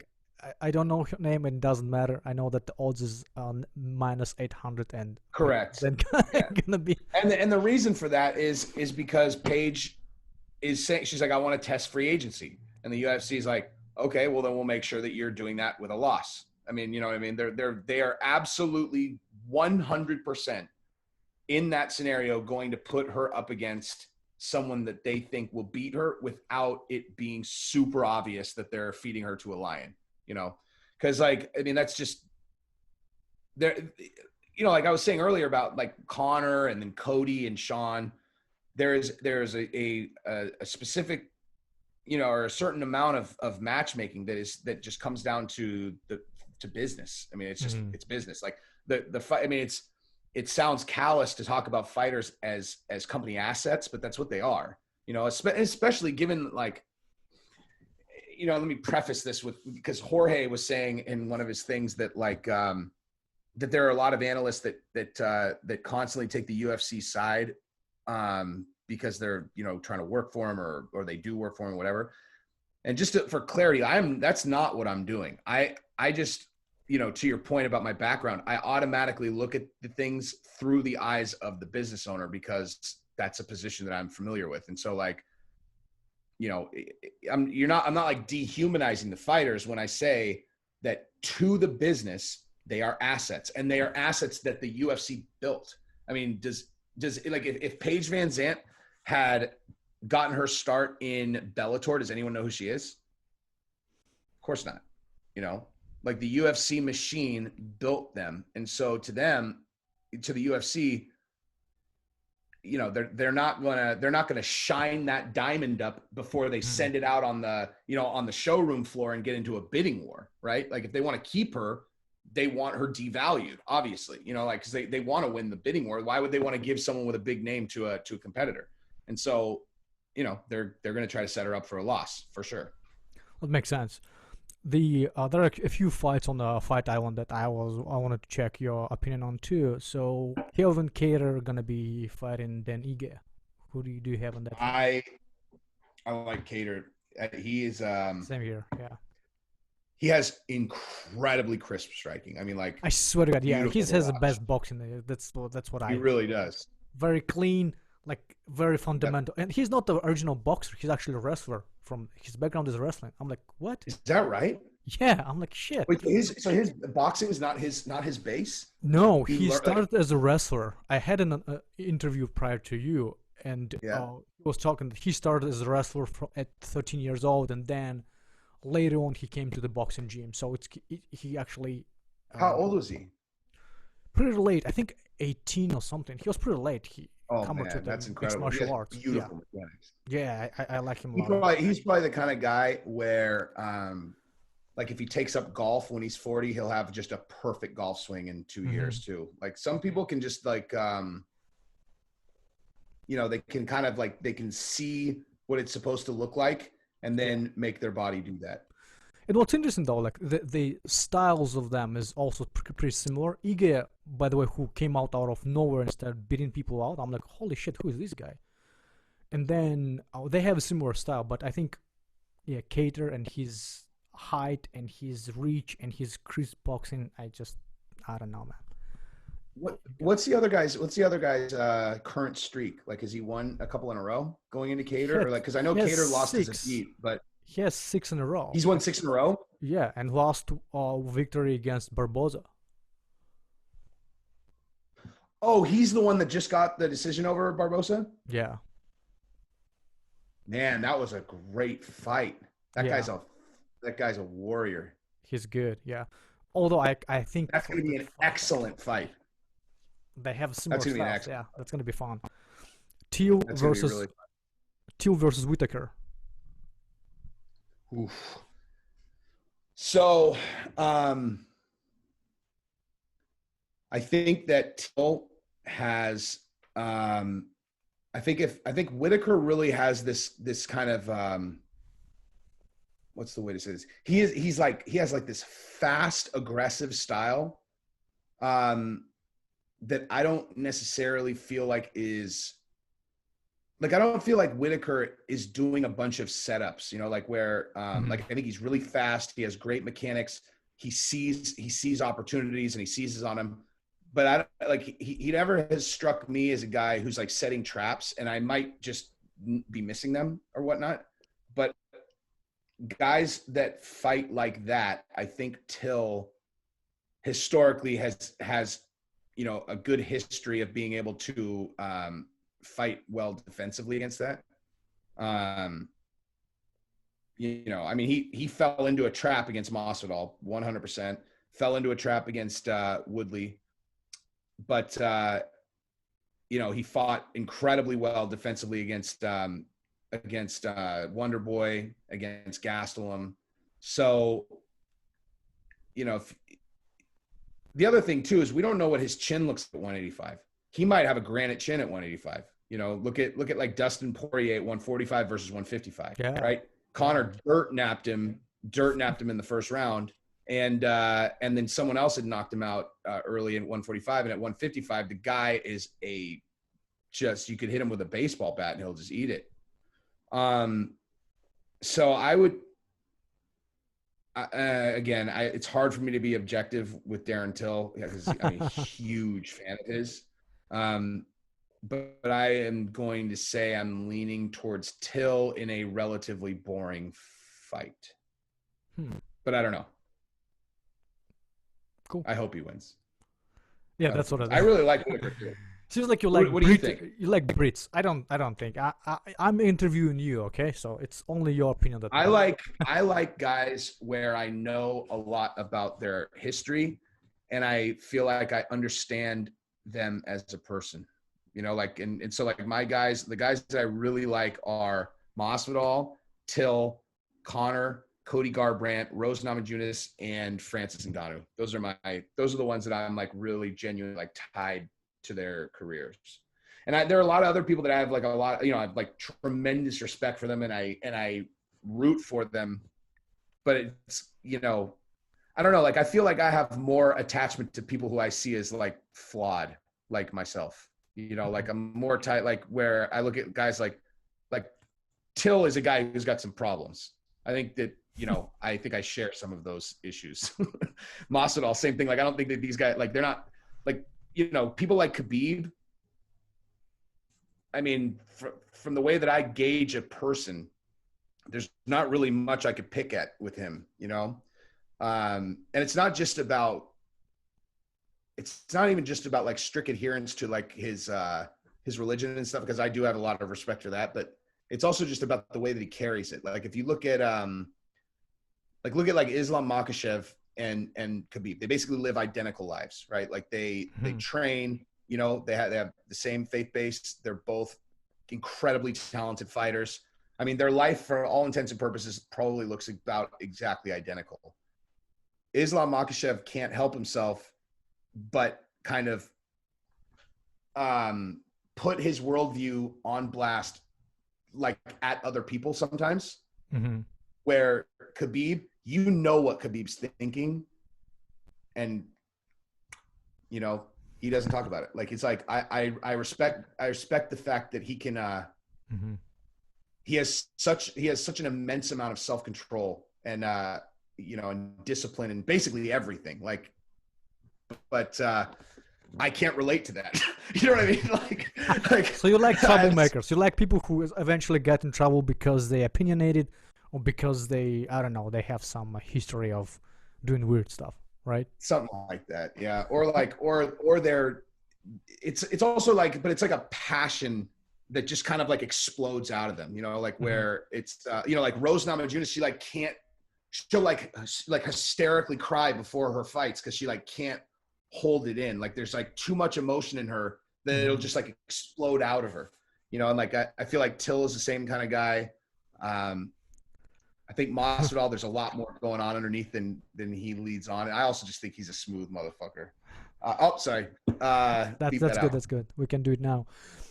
I don't know her name and it doesn't matter. I know that the odds is -800 and correct. Then gonna be. And the reason for that is because Paige is saying, she's like, I want to test free agency, and the UFC is like, okay, well then we'll make sure that you're doing that with a loss. I mean, you know what I mean? They are absolutely 100% in that scenario going to put her up against someone that they think will beat her without it being super obvious that they're feeding her to a lion. Because that's just there. Like I was saying earlier about Conor and then Cody and Sean, there's a specific, or a certain amount of matchmaking that just comes down to business. I mean, it's just it's business. Like the fight. I mean, it sounds callous to talk about fighters as company assets, but that's what they are. Especially given let me preface this because Jorge was saying in one of his things that that there are a lot of analysts that constantly take the UFC side because they're trying to work for him or they do work for him or whatever. And just for clarity, that's not what I'm doing. to your point about my background, I automatically look at the things through the eyes of the business owner because that's a position that I'm familiar with. And so like, I'm not like dehumanizing the fighters when I say that to the business, they are assets, and they are assets that the UFC built. I mean, does like if Paige VanZant had gotten her start in Bellator, does anyone know who she is? Of course not. Like the UFC machine built them. And so to them, to the UFC, they're not gonna shine that diamond up before they send it out on the on the showroom floor and get into a bidding war, right? Like if they want to keep her, they want her devalued, obviously, like because they want to win the bidding war. Why would they want to give someone with a big name to a competitor? And so, they're gonna try to set her up for a loss for sure. That makes sense. There are a few fights on the Fight Island that I wanted to check your opinion on too. So Kelvin Kattar gonna be fighting Dan Ige. Who do you have on that fight? I like Kattar. He is Same here. Yeah. He has incredibly crisp striking. I mean, like I swear to God, yeah, he has the watch. best boxing there. That's what I. He really does. Very clean, like very fundamental. And he's not the original boxer. He's actually a wrestler. From his background is wrestling. I'm like, what? Is that right? Yeah, I'm like, shit. Wait, his boxing is not his base? No, he started as a wrestler. I had an interview prior to you, and he was talking. He started as a wrestler at 13 years old, and then later on he came to the boxing gym. So he actually. How old was he? Pretty late. I think 18 or something. He was pretty late. Man, that's incredible. Martial arts. Beautiful mechanics. Yeah, I like him. He's probably the kind of guy where, like, if he takes up golf when he's 40, he'll have just a perfect golf swing in 2 years too. Like some people can just like, they can kind of like they can see what it's supposed to look like and then make their body do that. And what's interesting though, like the styles of them is also pretty similar. Ige, by the way, who came out of nowhere and started beating people out, I'm like, holy shit, who is this guy? And then they have a similar style, but I think, Kattar and his height and his reach and his crisp boxing, I don't know, man. What's the other guy's current streak? Like, has he won a couple in a row going into Kattar? Or like, because I know Kattar lost his beat, but he has 6 in a row. He's won 6 in a row? Yeah, and lost victory against Barboza. Oh, he's the one that just got the decision over Barboza? Yeah. Man, that was a great fight. That guy's a warrior. He's good, yeah. Although I think that's going to be an excellent fight. They have similar styles. Yeah, that's going to be fun. Tlll versus Whittaker. Oof. So, I think that Tlll has. I think Whittaker really has this kind of. What's the way to say this? He has like this fast, aggressive style. That I don't necessarily feel like is. Like, I don't feel like Whittaker is doing a bunch of setups, like where, like, I think he's really fast. He has great mechanics. He sees opportunities and he seizes on them. But he never has struck me as a guy who's like setting traps, and I might just be missing them or whatnot. But guys that fight like that, I think Tlll historically has, a good history of being able to, fight well defensively against that. I mean, he fell into a trap against Masvidal 100%, fell into a trap against Woodley, but he fought incredibly well defensively against Wonder Boy, against Gastelum. So, the other thing too is we don't know what his chin looks like at 185. He might have a granite chin at 185. Look at like Dustin Poirier at 145 versus 155. Yeah. Right. Conor dirt napped him in the first round, and then someone else had knocked him out early in 145, and at 155 the guy is you could hit him with a baseball bat and he'll just eat it. So I would Again, it's hard for me to be objective with Darren Till because I'm a huge fan of his. But I am going to say I'm leaning towards Till in a relatively boring fight. But I don't know. Cool. I hope he wins. Yeah, that's what I really like Whittaker too. Seems like you like. What do you think? You like Brits. I don't think. I'm interviewing you, okay? So it's only your opinion that I like guys where I know a lot about their history, and I feel like I understand them as a person. You know, like and so like my guys, the guys that I really like are Masvidal, Tlll, Conor, Cody Garbrandt, Rose Namajunas, and Francis Ngannou. Those are the ones that I'm like really genuinely like tied to their careers. And there are a lot of other people that I have like I have like tremendous respect for them, and I root for them. But it's, you know, I don't know, like I feel like I have more attachment to people who I see as like flawed, like myself. You know, like I'm more tight, like where I look at guys like Tlll is a guy who's got some problems. I think that, you know, I think I share some of those issues. Masvidal, same thing. Like, I don't think that these guys, like, they're not, like, you know, people like Khabib. I mean, from the way that I gauge a person, there's not really much I could pick at with him, you know? And it's not even just about like strict adherence to like his religion and stuff, because I do have a lot of respect for that, but it's also just about the way that he carries it. Like if you look at Islam Makhachev and Khabib, they basically live identical lives, right? Like they train, you know, they have the same faith base. They're both incredibly talented fighters. I mean, their life for all intents and purposes probably looks about exactly identical. Islam Makhachev can't help himself but kind of put his worldview on blast, like at other people sometimes, where Khabib, you know what Khabib's thinking, and you know he doesn't talk about it. Like it's like I respect the fact that he can he has such an immense amount of self-control and you know, and discipline and basically everything. Like, but I can't relate to that. You know what I mean? Like so you like troublemakers. You like people who eventually get in trouble because they opinionated or because they, I don't know, they have some history of doing weird stuff, right? Something like that. Yeah. Or like, or they're, it's also like, but it's like a passion that just kind of like explodes out of them, you know, like where it's, you know, like Rose Namajunas, she'll like hysterically cry before her fights because she like can't hold it in. Like there's like too much emotion in her that it'll just like explode out of her, you know? And like, I feel like Tlll is the same kind of guy. I think Masvidal, there's a lot more going on underneath than he leads on. And I also just think he's a smooth motherfucker. Sorry. That's good. That's good. We can do it now.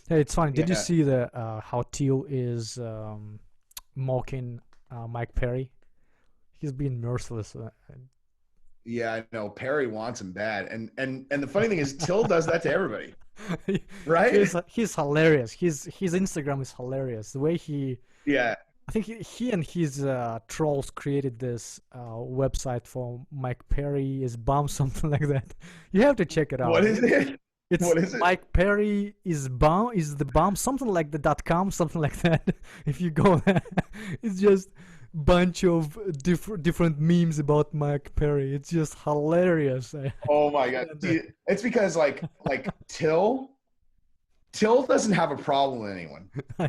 Hey, it's funny. Did you see the how Tlll is mocking Mike Perry? He's being merciless. Yeah, I know. Perry wants him bad, and the funny thing is, Tlll does that to everybody, right? He's hilarious. His Instagram is hilarious. The way he, I think he and his trolls created this website for Mike Perry is bomb, something like that. You have to check it out. What is it? What is it? Mike Perry is the bomb, something like the .com, something like that. If you go there, it's just bunch of different memes about Mike Perry. It's just hilarious. Oh my god! See, it's because like Tlll doesn't have a problem with anyone.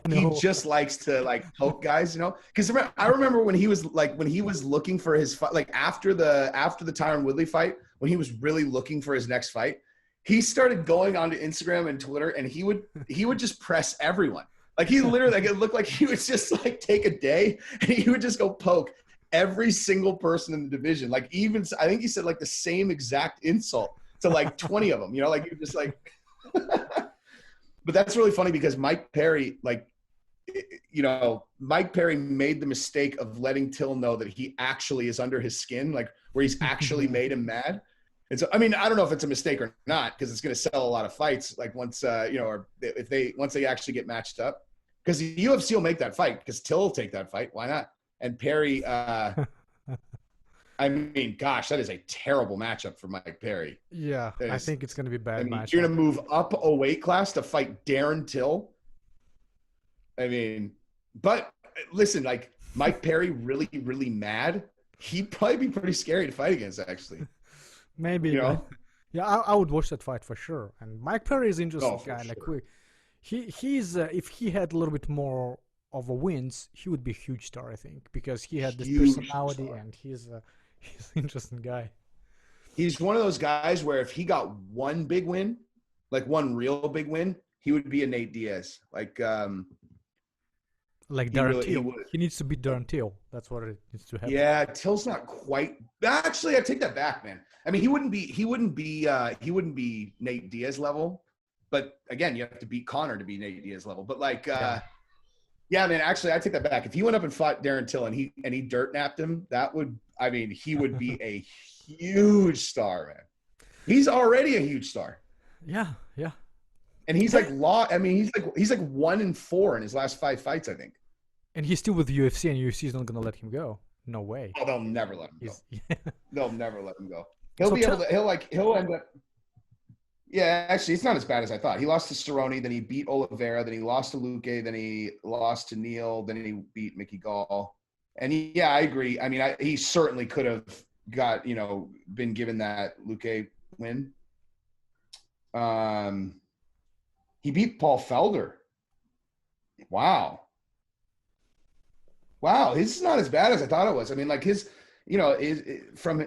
He just likes to like poke guys, you know. Because I remember when he was looking for his fight, like after the Tyron Woodley fight, when he was really looking for his next fight, he started going onto Instagram and Twitter, and he would just press everyone. Like he literally, like it looked like he would just like take a day and he would just go poke every single person in the division. Like even, I think he said like the same exact insult to like 20 of them, you know, like you just like, but that's really funny because Mike Perry, like, you know, Mike Perry made the mistake of letting Tlll know that he actually is under his skin, like where he's actually made him mad. And so, I mean, I don't know if it's a mistake or not, because it's going to sell a lot of fights. Like once, you know, or once they actually get matched up, because the UFC will make that fight, because Tlll will take that fight. Why not? And Perry, I mean, gosh, that is a terrible matchup for Mike Perry. Yeah, I think it's going to be a bad matchup. You're going to move up a weight class to fight Darren Tlll. I mean, but listen, like Mike Perry really, really mad. He'd probably be pretty scary to fight against, actually. Maybe, you know? Yeah, I would watch that fight for sure. And Mike Perry is an interesting guy. Sure. Like he's if he had a little bit more of a wins, he would be a huge star, I think, because he had this personality and he's an interesting guy. He's one of those guys where if he got one big win, like one real big win, he would be a Nate Diaz. Like Darren Tlll. He needs to beat Darren Tlll. That's what it needs to happen. Yeah, Till's not quite. Actually, I take that back, man. I mean, he wouldn't be Nate Diaz level. But again, you have to beat Conor to be Nate Diaz level. But like, yeah, man. Actually, I take that back. If he went up and fought Darren Till and he dirt napped him, he would be a huge star, man. He's already a huge star. Yeah. And he's like he's like 1-4 in his last 5 fights, I think. And he's still with the UFC, and UFC is not going to let him go. No way. Oh, they'll never let him go. They'll never let him go. He'll end up. Yeah, actually, it's not as bad as I thought. He lost to Cerrone, then he beat Oliveira, then he lost to Luque, then he lost to Neal, then he beat Mickey Gall. And yeah, I agree. I mean, he certainly could have got, been given that Luque win. He beat Paul Felder. Wow, this is not as bad as I thought it was. I mean, like his, from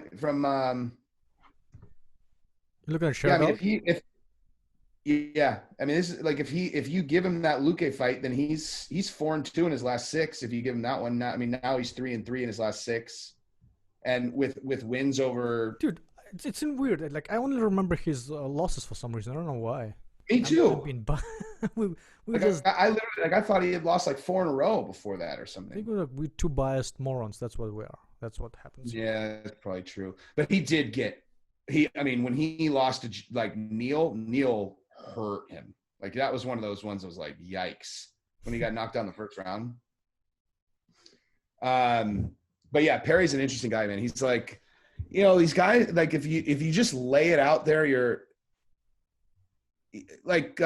you looking at Sherlock? I mean, this is like if you give him that Luque fight, then he's 4-2 in his last 6. If you give him that one, now he's 3-3 in his last 6, and with wins over. Dude, it's weird. Like I only remember his losses for some reason. I don't know why. Me too. I thought he had lost like 4 in a row before that or something. I think we're two biased morons. That's what we are. That's what happens. Yeah, that's probably true. But he did get. When he lost to like Neal hurt him. Like that was one of those ones that was like, yikes, when he got knocked down the first round. But yeah, Perry's an interesting guy, man. He's like, these guys, like if you just lay it out there, you're like,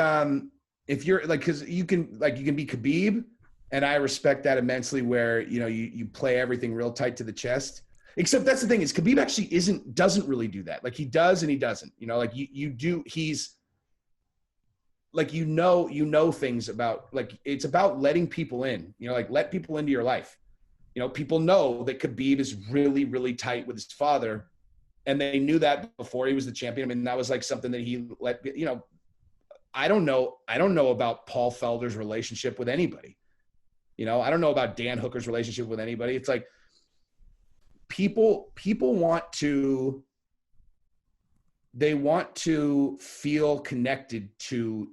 if you're like, cause you can be Khabib, and I respect that immensely where, you play everything real tight to the chest. Except that's the thing is Khabib actually doesn't really do that. Like he does and he doesn't. Like you do. He's like things about, like it's about letting people in. Like let people into your life. People know that Khabib is really, really tight with his father, and they knew that before he was the champion. I mean, that was like something that he let. I don't know about Paul Felder's relationship with anybody. I don't know about Dan Hooker's relationship with anybody. It's like. People want to feel connected to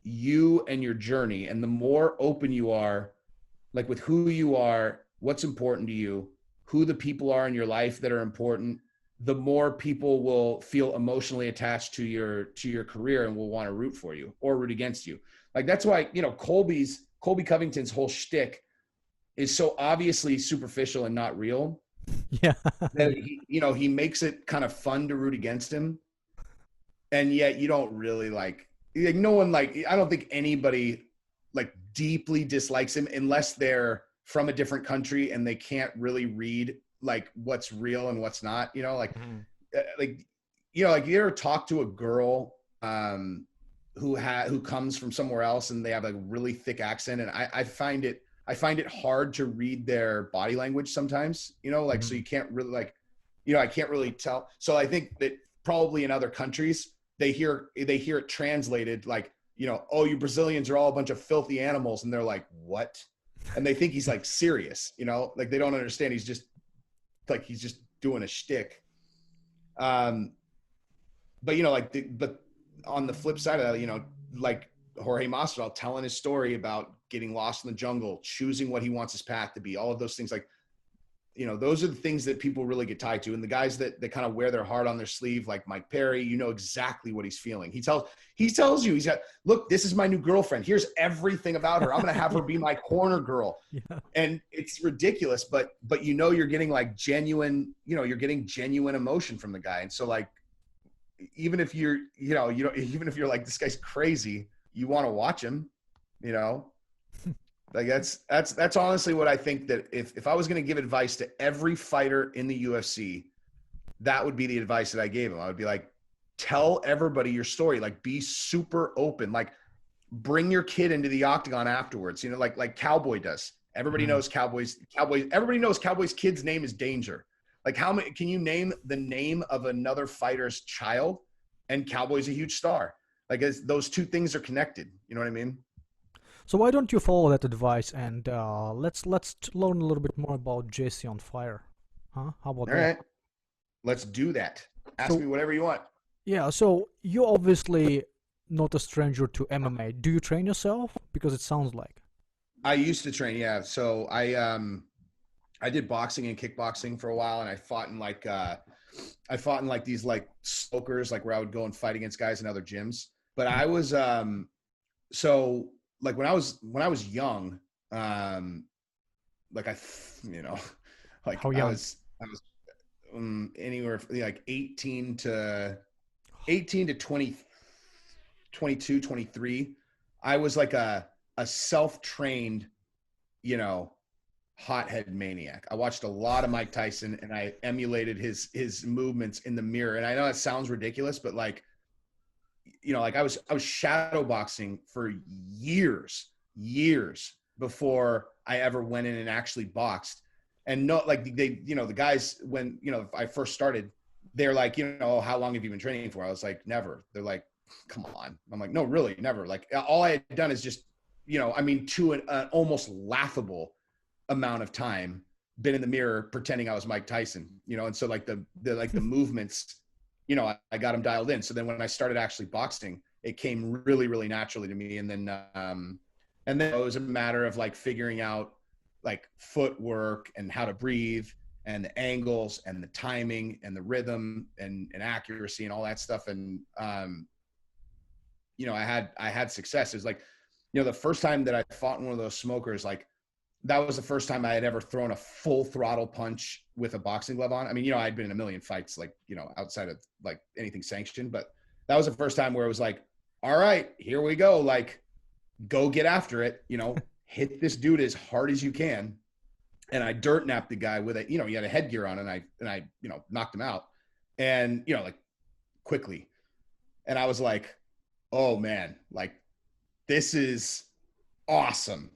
you and your journey. And the more open you are, like with who you are, what's important to you, who the people are in your life that are important, the more people will feel emotionally attached to your career and will want to root for you or root against you. Like that's why, Colby Covington's whole shtick is so obviously superficial and not real. Yeah. That he makes it kind of fun to root against him. And yet you don't really like no one, I don't think anybody like deeply dislikes him unless they're from a different country and they can't really read like what's real and what's not, like you ever talk to a girl who comes from somewhere else and they have a really thick accent, and I find it hard to read their body language sometimes, so you can't really I can't really tell. So I think that probably in other countries, they hear it translated like, oh, you Brazilians are all a bunch of filthy animals. And they're like, what? And they think he's like serious, like they don't understand. He's just doing a shtick. But but on the flip side of that, like Jorge Masvidal telling his story about getting lost in the jungle, choosing what he wants his path to be, all of those things. Like those are the things that people really get tied to. And the guys that kind of wear their heart on their sleeve, like Mike Perry, you know exactly what he's feeling. He tells you, look, this is my new girlfriend. Here's everything about her. I'm going to have her be my corner girl. Yeah. And it's ridiculous, but you're getting like genuine, you're getting genuine emotion from the guy. And so like, even if you're, even if you're like, this guy's crazy, you want to watch him, like that's honestly what I think, that if I was going to give advice to every fighter in the UFC, that would be the advice that I gave him. I would be like, tell everybody your story, like be super open, like bring your kid into the octagon afterwards, like Cowboy does. Everybody knows Cowboys. Everybody knows Cowboy's kid's name is Danger. Like how many, can you name the name of another fighter's child? And Cowboy's a huge star. Like those two things are connected. You know what I mean? So why don't you follow that advice and let's learn a little bit more about Jessie on Fire, huh? How about that? All right, let's do that. Ask me whatever you want. Yeah. So you're obviously not a stranger to MMA. Do you train yourself? Because it sounds like. I used to train, yeah. So I did boxing and kickboxing for a while, and I fought in like these like smokers, like where I would go and fight against guys in other gyms. But I was so. Like when I was young, like like how young? I was anywhere from like 18 to 20, 22, 23. I was like a self-trained, hothead maniac. I watched a lot of Mike Tyson and I emulated his movements in the mirror. And I know it sounds ridiculous, but like, like I was shadow boxing for years before I ever went in and actually boxed. And like the guys, when, I first started, they're like, how long have you been training for? I was like, never. They're like, come on. I'm like, no, really, never. Like all I had done is just, to an almost laughable amount of time, been in the mirror pretending I was Mike Tyson, and so like the movements, I got them dialed in. So then when I started actually boxing, it came really, really naturally to me. And then it was a matter of like figuring out like footwork and how to breathe and the angles and the timing and the rhythm and accuracy and all that stuff. And, I had success. It was like, the first time that I fought in one of those smokers, like that was the first time I had ever thrown a full throttle punch with a boxing glove on. I mean, I'd been in a million fights, like, outside of like anything sanctioned, but that was the first time where it was like, all right, here we go. Like, go get after it, hit this dude as hard as you can. And I dirt napped the guy with he had a headgear on and I knocked him out and, like quickly. And I was like, oh man, like this is awesome.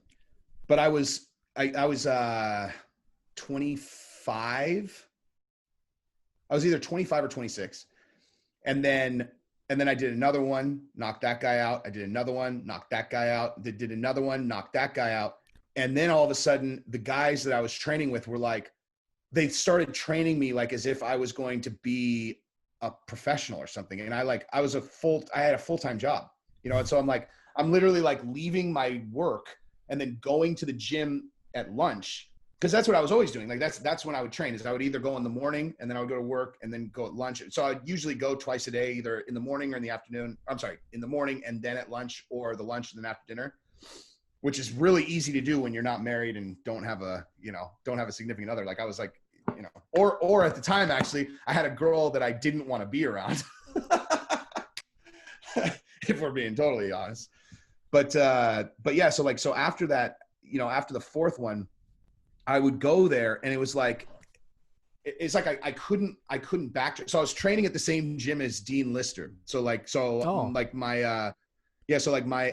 But I was 25. I was either 25 or 26. And then I did another one, knocked that guy out. I did another one, knocked that guy out. Did another one, knocked that guy out. And then all of a sudden, the guys that I was training with were like, they started training me like as if I was going to be a professional or something. And I had a full-time job, and so I'm literally like leaving my work and then going to the gym at lunch, because that's what I was always doing. Like that's when I would train, is I would either go in the morning and then I would go to work and then go at lunch. So I'd usually go twice a day, either in the morning or in the afternoon. In the morning and then at lunch, or the lunch and then after dinner, which is really easy to do when you're not married and don't have a significant other. Like I was like, or at the time, actually, I had a girl that I didn't want to be around. If we're being totally honest. But yeah, so after that, after the fourth one, I would go there and it was like, it's like I couldn't backtrack. So I was training at the same gym as Dean Lister. So I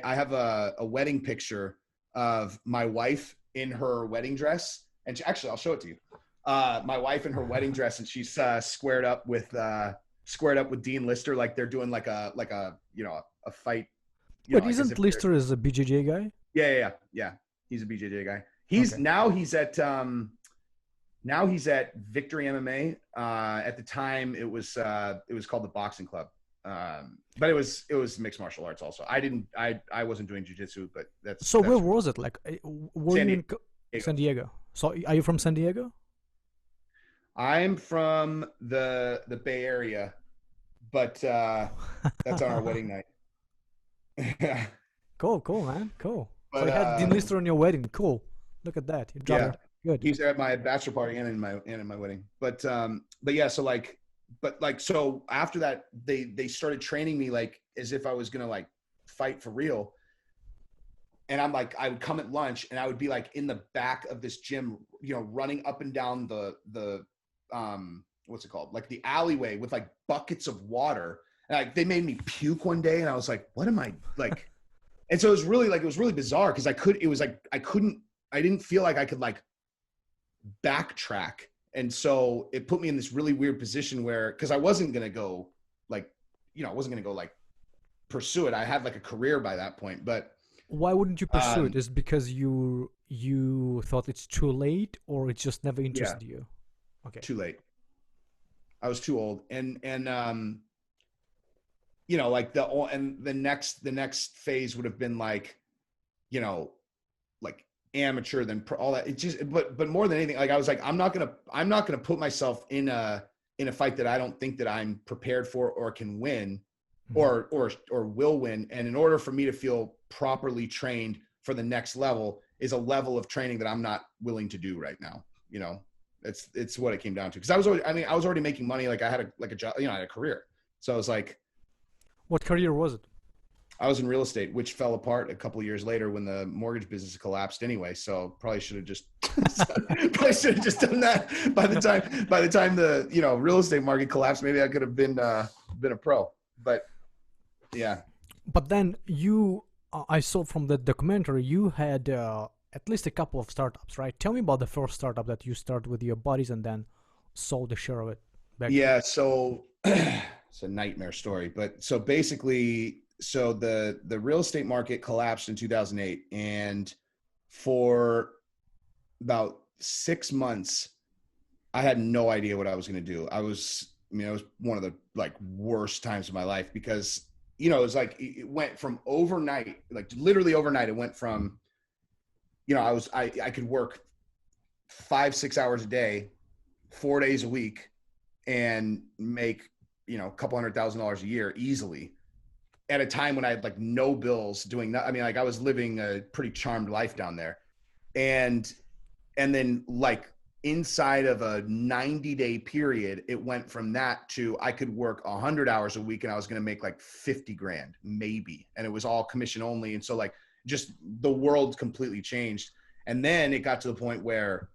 have a wedding picture of my wife in her wedding dress. And actually, I'll show it to you. My wife in her wedding dress, and she's squared up with Dean Lister. Like they're doing like a fight. But isn't Lister is a BJJ guy? Yeah. He's a BJJ guy. Now he's at Victory MMA. At the time, it was called the Boxing Club, but it was mixed martial arts also. I wasn't doing jiu-jitsu, but that's. So where was it? Like, were you in San Diego? So are you from San Diego? I'm from the Bay Area, but that's on our wedding night. Cool, man. Cool. So But you had Dean Lister on your wedding. Cool. Look at that. You dropped yeah, it. Good. he's there at my bachelor party and in my wedding. But yeah, so like, so after that, they started training me like as if I was gonna like fight for real. And I'm like, I would come at lunch and I would be like in the back of this gym, you know, running up and down the what's it called? Like the alleyway with like buckets of water. And like they made me puke one day and I was like, what am I like? And so it was really bizarre because I didn't feel like I could like backtrack. And so it put me in this really weird position where, because I wasn't going to go like, you know, I wasn't going to go like pursue it. I had like a career by that point, but why wouldn't you pursue it? Is it because you thought it's too late, or it just never interested you? Okay. Too late. I was too old. And you know, like the next phase would have been like, you know, like amateur, then all that. It just, but more than anything, like I was like, I'm not gonna put myself in a fight that I don't think that I'm prepared for or can win, or will win. And in order for me to feel properly trained for the next level is a level of training that I'm not willing to do right now. You know, it's what it came down to. Cause I was already making money. Like I had a job, you know, I had a career. So I was like, what career was it? I was in real estate, which fell apart a couple of years later when the mortgage business collapsed anyway. So probably should have just done that by the time the, you know, real estate market collapsed. Maybe I could have been a pro, but yeah. But then you, I saw from the documentary, you had at least a couple of startups, right? Tell me about the first startup that you started with your buddies and then sold a share of it back. Yeah. So it's a nightmare story, but so basically, so the real estate market collapsed in 2008, and for about 6 months, I had no idea what I was going to do. It was one of the like worst times of my life because, you know, it was like, it went from overnight, like literally overnight. It went from, you know, I could work 5-6 hours a day, 4 days a week, and make, you know, a couple $100,000 a year easily, at a time when I had like no bills, doing nothing. I mean, like I was living a pretty charmed life down there. And then like inside of a 90-day period, it went from that to I could work 100 hours a week and I was going to make like 50 grand maybe. And it was all commission only. And so like just the world completely changed. And then it got to the point where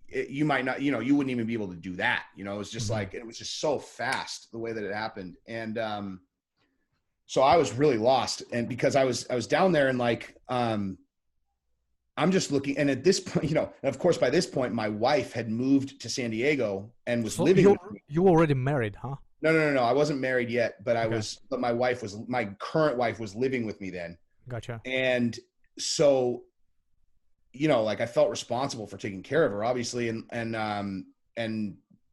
you might not, you know, you wouldn't even be able to do that. You know, it was just like, it was just so fast the way that it happened. And, so I was really lost. And because I was down there and like, I'm just looking. And at this point, you know, of course, by this point, my wife had moved to San Diego and was living with me. You were already married, huh? No. I wasn't married yet, but but my current wife was living with me then. Gotcha. And so, you know, like I felt responsible for taking care of her, obviously. And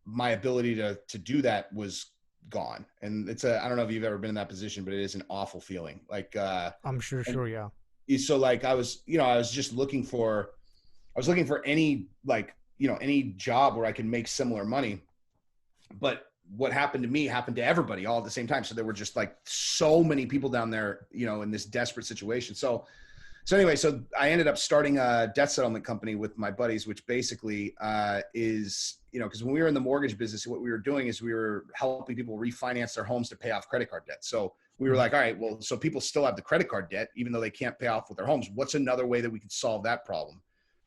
my ability to do that was gone. And I don't know if you've ever been in that position, but it is an awful feeling. Like, I'm sure. Yeah. So like I was just looking for any, like, you know, any job where I can make similar money. But what happened to me happened to everybody all at the same time. So there were just like so many people down there, you know, in this desperate situation. So anyway, so I ended up starting a debt settlement company with my buddies, which basically is, you know, because when we were in the mortgage business, what we were doing is we were helping people refinance their homes to pay off credit card debt. So we were like, all right, well, so people still have the credit card debt, even though they can't pay off with their homes. What's another way that we could solve that problem?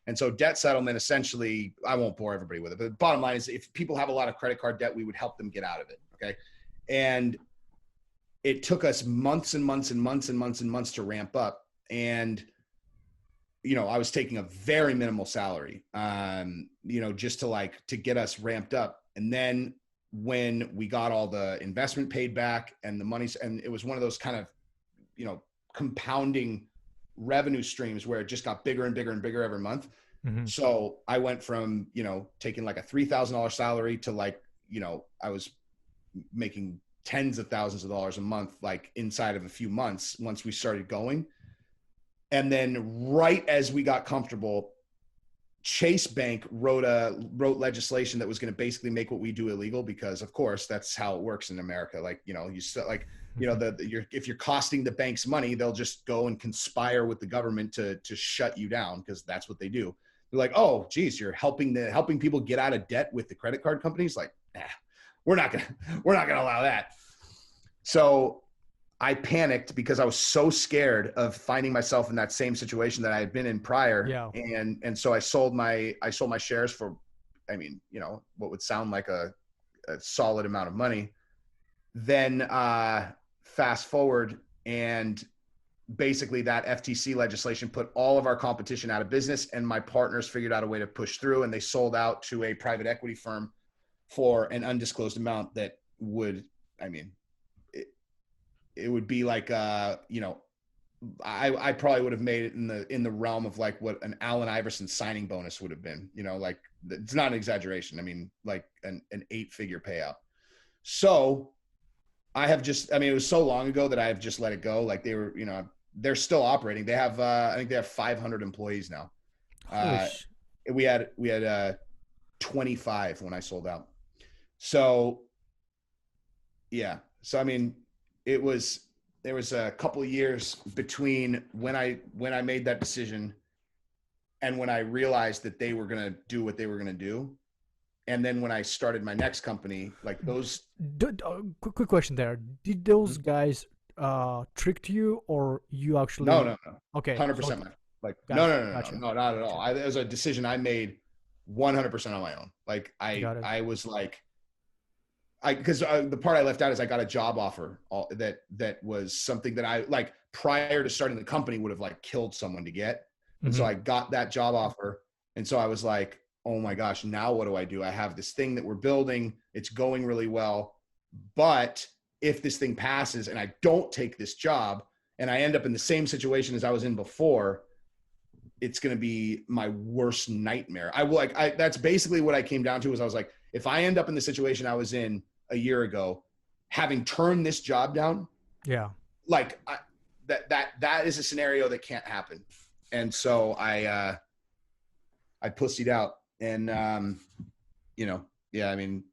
And so debt settlement, essentially, I won't bore everybody with it, but the bottom line is if people have a lot of credit card debt, we would help them get out of it. Okay. And it took us months and months and months and months and months to ramp up. And, you know, I was taking a very minimal salary, you know, just to get us ramped up. And then when we got all the investment paid back and the money, and it was one of those kind of, you know, compounding revenue streams where it just got bigger and bigger and bigger every month. Mm-hmm. So I went from, you know, taking like a $3,000 salary to like, you know, I was making tens of thousands of dollars a month, like inside of a few months once we started going. And then right as we got comfortable, Chase Bank wrote legislation that was going to basically make what we do illegal, because of course that's how it works in America. Like, you know, if you're costing the banks money, they'll just go and conspire with the government to shut you down, because that's what they do. They're like, oh, geez, you're helping people get out of debt with the credit card companies. Like, we're not gonna allow that. So I panicked because I was so scared of finding myself in that same situation that I had been in prior. Yeah. And so I sold my shares for, I mean, you know, what would sound like a solid amount of money. Then fast forward, and basically that FTC legislation put all of our competition out of business, and my partners figured out a way to push through, and they sold out to a private equity firm for an undisclosed amount that would, I mean, it would be like, you know, I probably would have made it in the realm of like what an Allen Iverson signing bonus would have been, you know, like it's not an exaggeration. I mean, like an 8-figure payout. So it was so long ago that I have just let it go. Like they were, you know, they're still operating. They have, I think they have 500 employees now. We had 25 when I sold out. So yeah. So, I mean, there was a couple of years between when I made that decision and when I realized that they were going to do what they were going to do. And then when I started my next company, like those. Quick question there. Did those guys tricked you, or you actually? No. Okay. 100%. Like, gotcha. No, not at all. It was a decision I made 100% on my own. Like I was like, because the part I left out is I got a job offer that was something that I, like, prior to starting the company would have like killed someone to get. And so I got that job offer. And so I was like, oh my gosh, now what do I do? I have this thing that we're building. It's going really well. But if this thing passes and I don't take this job and I end up in the same situation as I was in before, it's going to be my worst nightmare. That's basically what I came down to, was I was like, if I end up in the situation I was in a year ago, having turned this job down, like that is a scenario that can't happen. And so I pussied out, and you know, I mean,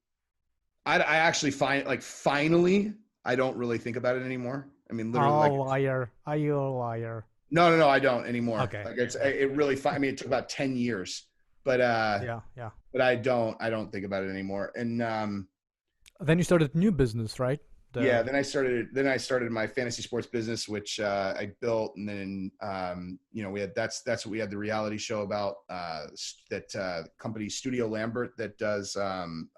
I actually finally, I don't really think about it anymore. I mean, literally, liar. Are you a liar? No, I don't anymore. Okay. Like it really, I mean, it took about 10 years, but but I don't think about it anymore. And then you started a new business, right? Then I started my fantasy sports business, which I built, and then you know, that's what we had the reality show about, that company Studio Lambert that does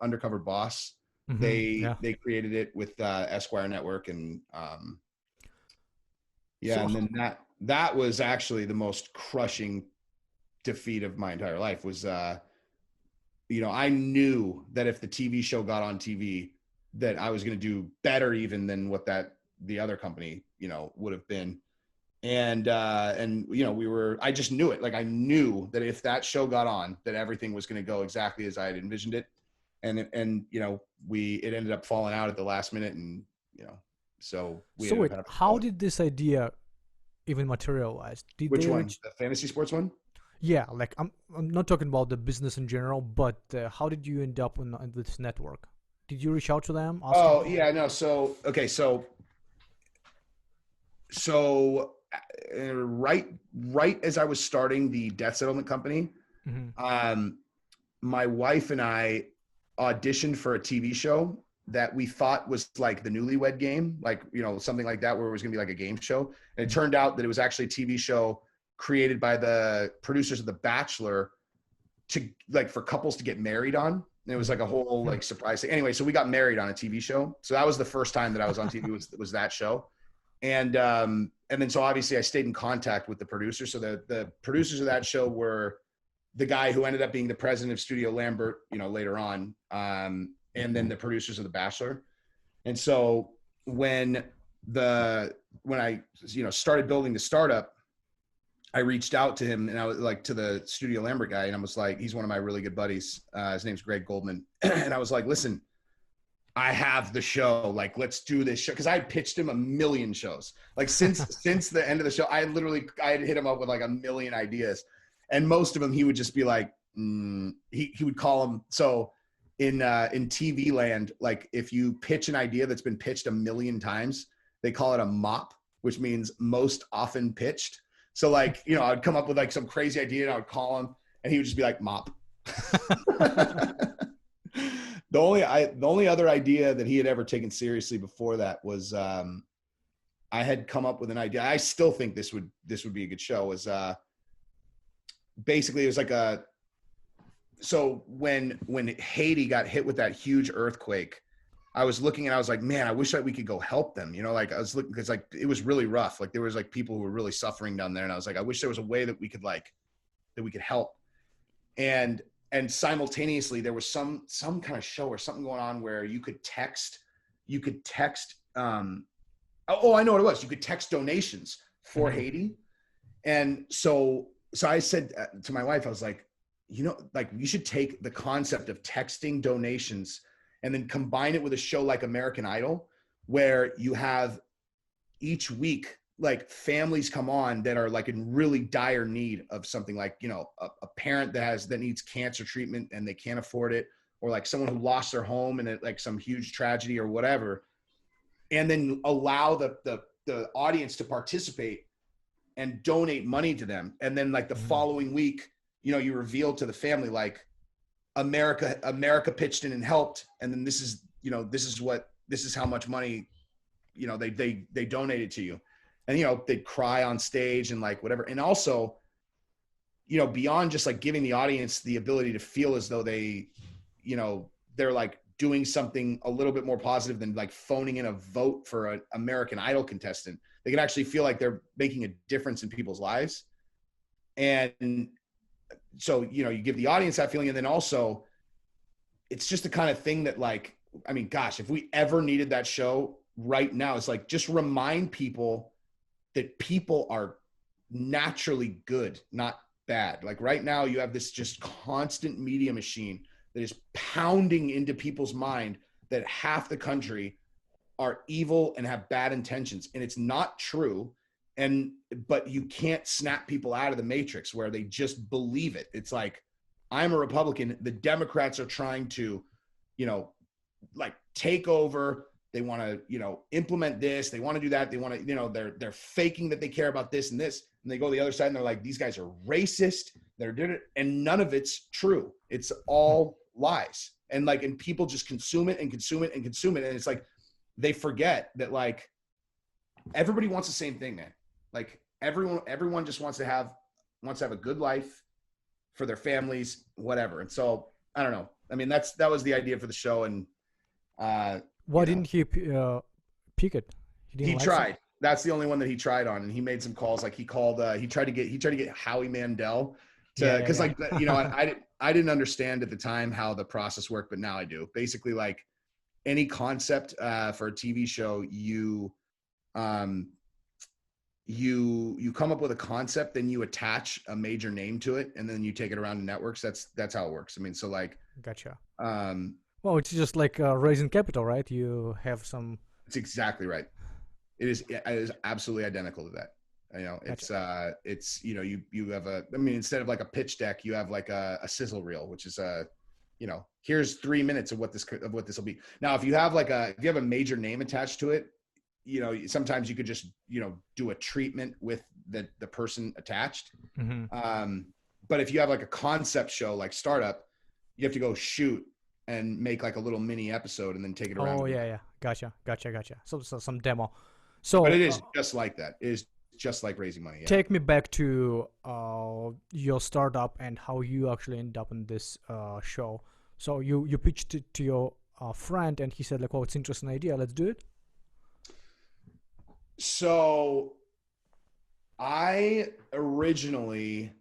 Undercover Boss. They created it with Esquire Network, and and then that was actually the most crushing defeat of my entire life. Was you know, I knew that if the TV show got on TV, that I was going to do better even than what the other company, you know, would have been. And you know, I just knew it. Like, I knew that if that show got on, that everything was going to go exactly as I had envisioned it. And, you know, it ended up falling out at the last minute, and, you know, so wait, how did this idea even materialize? Which one? The fantasy sports one? Yeah. Like, I'm not talking about the business in general, but how did you end up on this network? Did you reach out to them? Oh, yeah, no. So, okay. So right as I was starting the death settlement company, my wife and I auditioned for a TV show that we thought was like the Newlywed Game, like, you know, something like that, where it was going to be like a game show. And it turned out that it was actually a TV show created by the producers of The Bachelor for couples to get married on. And it was like a whole like surprise thing. Anyway, so we got married on a TV show. So that was the first time that I was on TV was that show. And then so obviously I stayed in contact with the producers. So the producers of that show were the guy who ended up being the president of Studio Lambert, you know, later on. And then the producers of The Bachelor. And so when I, you know, started building the startup, I reached out to him, and I was like, to the Studio Lambert guy, and I was like, he's one of my really good buddies. His name's Greg Goldman. And I was like, listen, I have the show. Like, let's do this show. Cause I had pitched him a million shows. Like since the end of the show, I had hit him up with like a million ideas. And most of them, he would just be like, he would call them. So in TV land, like if you pitch an idea that's been pitched 1 million times, they call it a MOP, which means most often pitched. So like, you know, I'd come up with like some crazy idea and I would call him and he would just be like, MOP. The only other idea that he had ever taken seriously before that was I had come up with an idea. I still think this would be a good show. Was basically it was like so when Haiti got hit with that huge earthquake, I was looking and I was like, man, I wish that we could go help them. You know, like I was looking because like it was really rough. Like there was like people who were really suffering down there, and I was like, I wish there was a way that we could help. And simultaneously there was some kind of show or something going on where you could text I know what it was. You could text donations for Haiti. And so I said to my wife, I was like, you know, like you should take the concept of texting donations and then combine it with a show like American Idol, where you have each week like families come on that are like in really dire need of something, like, you know, a parent that needs cancer treatment and they can't afford it, or like someone who lost their home in like some huge tragedy or whatever, and then allow the audience to participate and donate money to them. And then like the following week, you know, you reveal to the family like America pitched in and helped, and then this is how much money, you know, they donated to you. And, you know, they'd cry on stage and like whatever. And also, you know, beyond just like giving the audience the ability to feel as though they, you know, they're like doing something a little bit more positive than like phoning in a vote for an American Idol contestant, they can actually feel like they're making a difference in people's lives. And so, you know, you give the audience that feeling. And then also it's just the kind of thing that like, I mean, gosh, if we ever needed that show right now, it's like, just remind people that people are naturally good, not bad. Like right now you have this just constant media machine that is pounding into people's mind that half the country are evil and have bad intentions. And it's not true. But you can't snap people out of the matrix where they just believe it. It's like, I'm a Republican. The Democrats are trying to, you know, like take over. They want to, you know, implement this. They want to do that. They want to, you know, they're faking that they care about this and this. And they go to the other side and they're like, these guys are racist. They're doing it. And none of it's true. It's all lies. And like, and people just consume it and consume it and consume it. And it's like, they forget that like everybody wants the same thing, man. Like everyone just wants to have a good life for their families, whatever. And so I don't know. I mean, that was the idea for the show. And why didn't he pick it? He tried. That's the only one that he tried on, and he made some calls. Like he tried to get Howie Mandel to, because like, you know, I didn't understand at the time how the process worked, but now I do. Basically, like any concept for a TV show, you come up with a concept, then you attach a major name to it, and then you take it around to networks. That's how it works. I mean, so like, gotcha. Well, it's just like raising capital, right? You have some. It's exactly right. It is absolutely identical to that. You know, gotcha. It's you know, you have I mean, instead of like a pitch deck, you have like a sizzle reel, which is you know, here's 3 minutes of what this will be. Now, if you have a major name attached to it, you know, sometimes you could just, you know, do a treatment with the person attached. But if you have like a concept show, like Startup, you have to go shoot and make like a little mini episode and then take it around. Oh yeah. Gotcha. So some demo. So, but it is just like that. It is just like raising money. Yeah. Take me back to your startup and how you actually ended up in this show. So you pitched it to your friend, and he said like, "Oh, it's an interesting idea. Let's do it." So I originally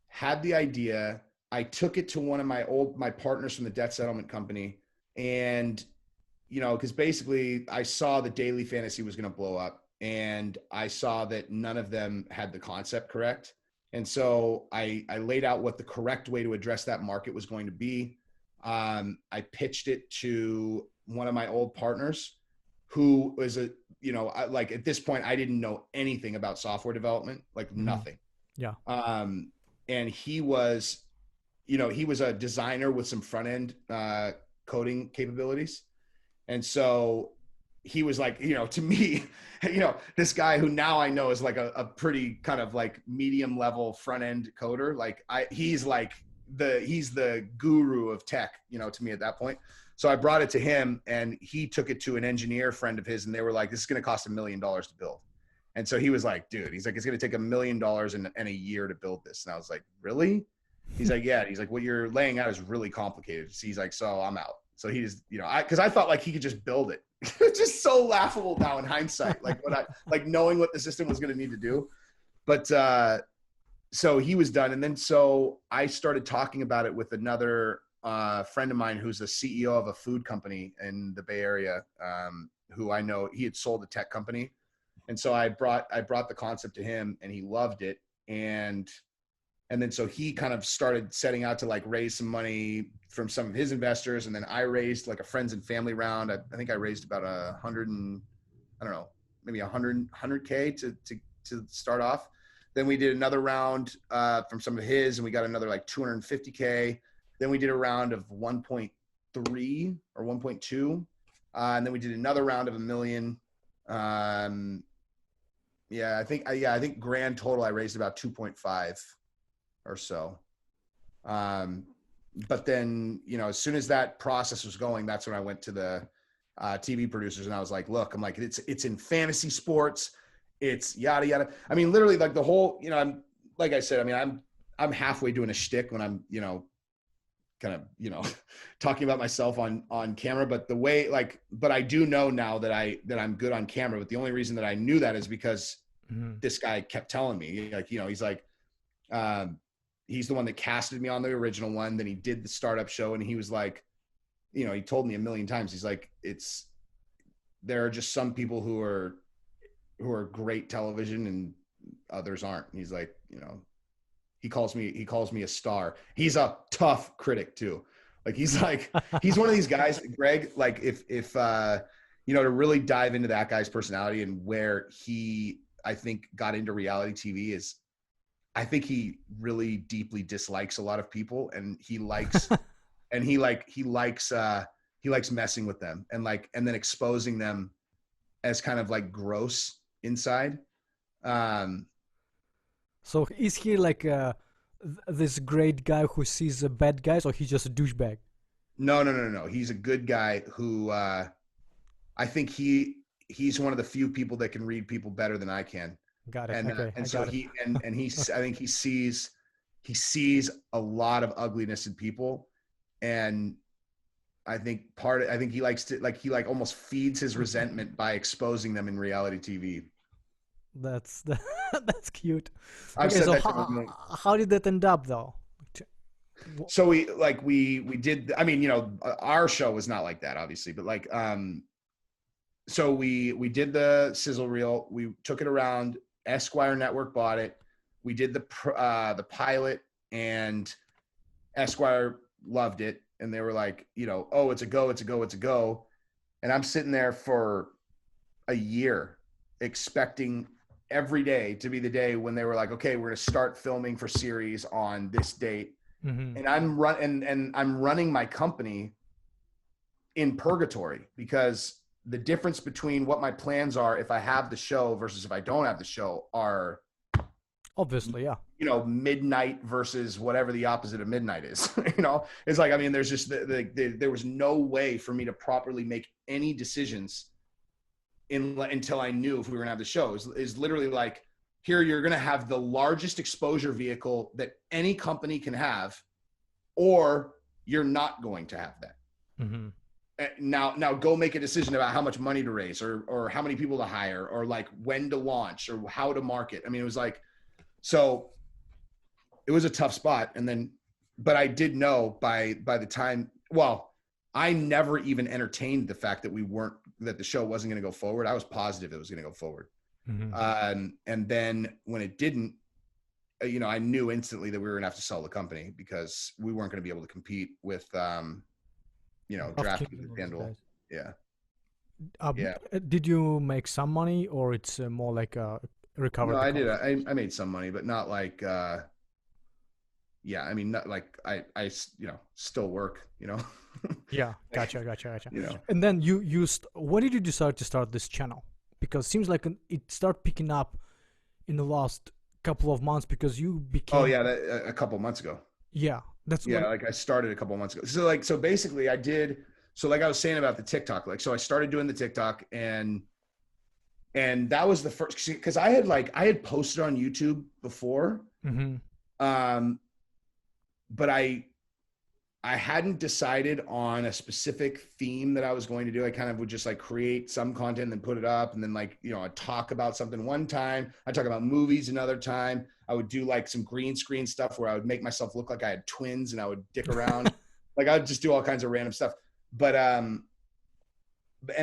had the idea. I took it to one of my partners from the debt settlement company, and, you know, because basically I saw the daily fantasy was going to blow up, and I saw that none of them had the concept correct. And so I laid out what the correct way to address that market was going to be. I pitched it to one of my old partners, who was like at this point, I didn't know anything about software development, like nothing. Yeah. And he was he was a designer with some front end coding capabilities. And so he was like, to me, this guy who now I know is like a pretty kind of like medium level front end coder. Like he's the guru of tech, to me at that point. So I brought it to him and he took it to an engineer friend of his and they were like, this is going to cost $1 million to build. And so he was like, dude, he's like, it's going to take $1 million and a year to build this. And I was like, really? He's like, yeah. He's like, what you're laying out is really complicated. So he's like, so I'm out. So he just, cause I thought like he could just build it. It's just so laughable now in hindsight, like knowing what the system was going to need to do. But, so he was done. And then, so I started talking about it with another friend of mine, who's the CEO of a food company in the Bay Area, who I know he had sold a tech company. And so I brought the concept to him and he loved it. And then so he kind of started setting out to like raise some money from some of his investors. And then I raised like a friends and family round. I think I raised about maybe 100K to start off. Then we did another round from some of his and we got another like 250K. Then we did a round of 1.3 or 1.2. And then we did another round of $1 million. I think grand total I raised about 2.5 or so. But then, as soon as that process was going, that's when I went to the TV producers and I was like, look, I'm like, it's in fantasy sports. It's yada, yada. I mean, literally like the whole, I'm, like I said, I mean, I'm halfway doing a shtick when I'm, kind of, talking about myself on camera, but the way but I do know now that I'm good on camera. But the only reason that I knew that is because this guy kept telling me he's like, he's the one that casted me on the original one. Then he did the startup show and he was like, he told me 1 million times. He's like, there are just some people who are great television and others aren't. And he's like, he calls me a star. He's a tough critic too. Like, he's one of these guys, Greg, like if to really dive into that guy's personality and where he, I think, got into reality TV is, I think he really deeply dislikes a lot of people and he likes, and he likes messing with them and then exposing them as kind of like gross inside. So is he like this great guy who sees the bad guys, or he's just a douchebag? No. He's a good guy who I think he's one of the few people that can read people better than I can. Got it. And Okay. and so he and he's I think he sees a lot of ugliness in people, and I think he likes to he almost feeds his resentment by exposing them in reality TV. That's cute. I've Okay, said so that how did that end up though? So we did, I mean, our show was not like that, obviously, but so we did the sizzle reel. We took it around. Esquire Network bought it. We did the pilot, and Esquire loved it. And they were like, oh, it's a go. And I'm sitting there for a year expecting every day to be the day when they were like, okay, we're going to start filming for series on this date. Mm-hmm. And I'm running my company in purgatory, because the difference between what my plans are if I have the show versus if I don't have the show are obviously, yeah, midnight versus whatever the opposite of midnight is. It's like, I mean, there's just there was no way for me to properly make any decisions until I knew if we were gonna have the show. Is literally like, here, you're going to have the largest exposure vehicle that any company can have, or you're not going to have that. Mm-hmm. Now go make a decision about how much money to raise, or how many people to hire, or like when to launch, or how to market. I mean, it was like, so it was a tough spot. And then, but I did know by the time, I never even entertained the fact that the show wasn't going to go forward. I was positive it was going to go forward. Mm-hmm. And then when it didn't, I knew instantly that we were gonna have to sell the company, because we weren't going to be able to compete with, DraftKings and FanDuel. Yeah. Yeah. Did you make some money, or it's more like a recovery? No, I did. I made some money, but not like, yeah, I mean, not like I you know, still work, you know. Yeah, gotcha. You know. And then when did you decide to start this channel? Because it seems like it started picking up in the last couple of months because you became. Oh yeah, a couple months ago. Yeah, that's Yeah, like I started a couple months ago. So basically I did, so like I was saying about the TikTok, like, so I started doing the TikTok and that was the first, because I had posted on YouTube before, but I hadn't decided on a specific theme that I was going to do. I kind of would just like create some content and put it up, and then like, you know, I'd talk about something one time, I'd talk about movies another time. I would do like some green screen stuff where I would make myself look like I had twins and I would dick around. Like I would just do all kinds of random stuff. But and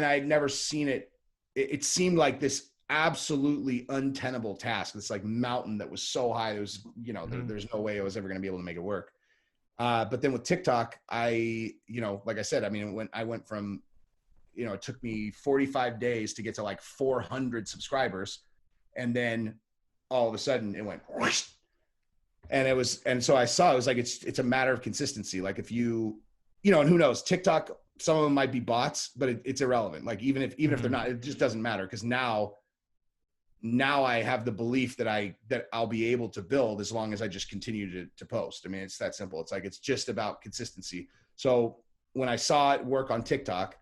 I'd never seen it. It seemed like this absolutely untenable task. This like mountain that was so high. It was, you know, there's no way I was ever going to be able to make it work. But then with TikTok, you know, like I said, I mean, when I went from, you know, it took me 45 days to get to like 400 subscribers. And then all of a sudden it went whoosh, and so I saw, it was like, it's a matter of consistency. Like if you know, and who knows, TikTok, some of them might be bots, but it's irrelevant. Like even if they're not, it just doesn't matter. Cause now I have the belief that I'll be able to build as long as I just continue to post. I mean, it's that simple. It's like, it's just about consistency. So when I saw it work on TikTok,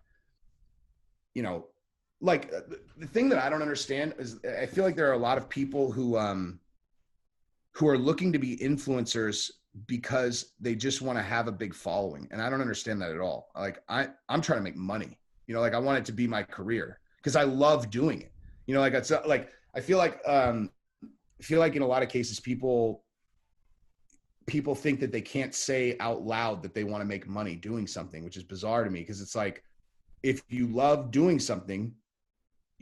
you know, like the thing that I don't understand is I feel like there are a lot of people who are looking to be influencers because they just want to have a big following. And I don't understand that at all. Like I'm trying to make money, you know, like I want it to be my career because I love doing it. You know, like it's like, I feel like in a lot of cases, people think that they can't say out loud that they want to make money doing something, which is bizarre to me. Cause it's like, if you love doing something,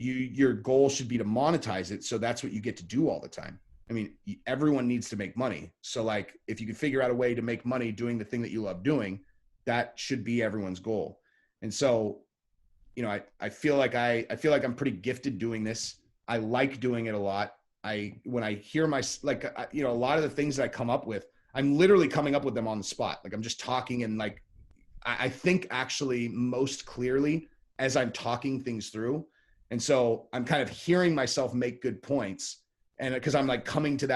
your goal should be to monetize it. So that's what you get to do all the time. I mean, everyone needs to make money. So like, if you can figure out a way to make money doing the thing that you love doing, that should be everyone's goal. And so, you know, I feel like I'm pretty gifted doing this. I like doing it a lot. When I hear you know, a lot of the things that I come up with, I'm literally coming up with them on the spot. Like I'm just talking, and like, I think actually most clearly as I'm talking things through. And so I'm kind of hearing myself make good points. And because I'm like coming to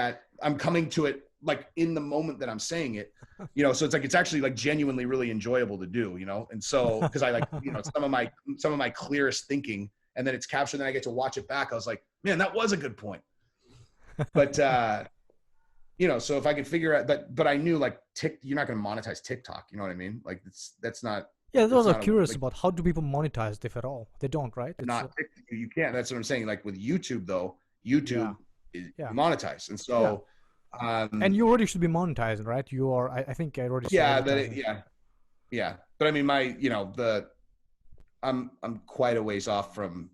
it like in the moment that I'm saying it, you know, so it's like, it's actually like genuinely really enjoyable to do, you know? And so, cause I like, you know, some of my clearest thinking, and then it's captured, and then I get to watch it back. I was like, man, that was a good point. But, you know, so if I could figure out, but I knew like you're not going to monetize TikTok. You know what I mean? Like that's not. Yeah, those are curious about how do people monetize, if at all. They don't, right? You can't. That's what I'm saying. Like with YouTube though, YouTube is monetized. And so, and you already should be monetizing, right? You are, I think I already. Yeah. But I mean, you know, I'm quite a ways off from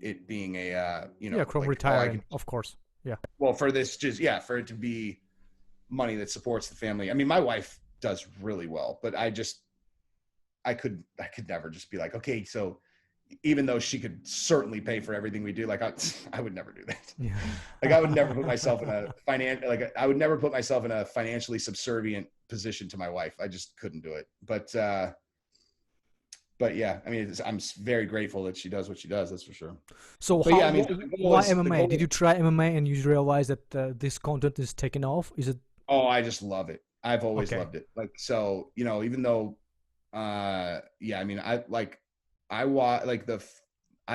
it being a, you know, from like, retiring, of course. Yeah. Well, for this, for it to be money that supports the family. I mean, my wife does really well, but I could never just be like, okay, so even though she could certainly pay for everything we do, like I would never do that. Yeah. Like I would never put myself in I would never put myself in a financially subservient position to my wife. I just couldn't do it. But yeah, I mean, I'm very grateful that she does what she does. That's for sure. So why MMA? Did you try MMA and you realize that this content is taking off? Is it? Oh, I just love it. I've always loved it. Like, so, you know, even though, I mean, I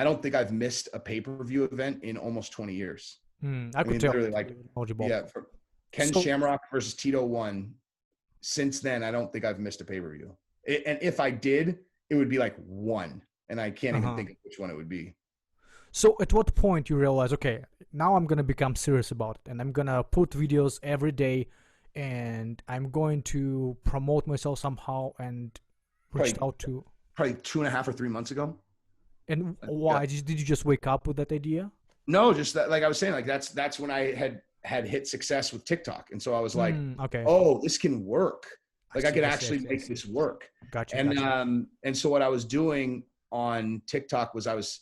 don't think I've missed a pay-per-view event in almost 20 years. I could tell. Like, for Ken Shamrock versus Tito 1. Since then, I don't think I've missed a pay-per-view. And if I did, it would be like one, and I can't even think of which one it would be. So at what point you realize, okay, now I'm going to become serious about it, and I'm going to put videos every day, and I'm going to promote myself somehow, and reached out to... Probably 2.5 or 3 months ago. And why? Did you just wake up with that idea? No, just that, like I was saying, like that's when I had hit success with TikTok. And so I was like, oh, this can work. Like I could actually make this work. Gotcha. And so what I was doing on TikTok was I was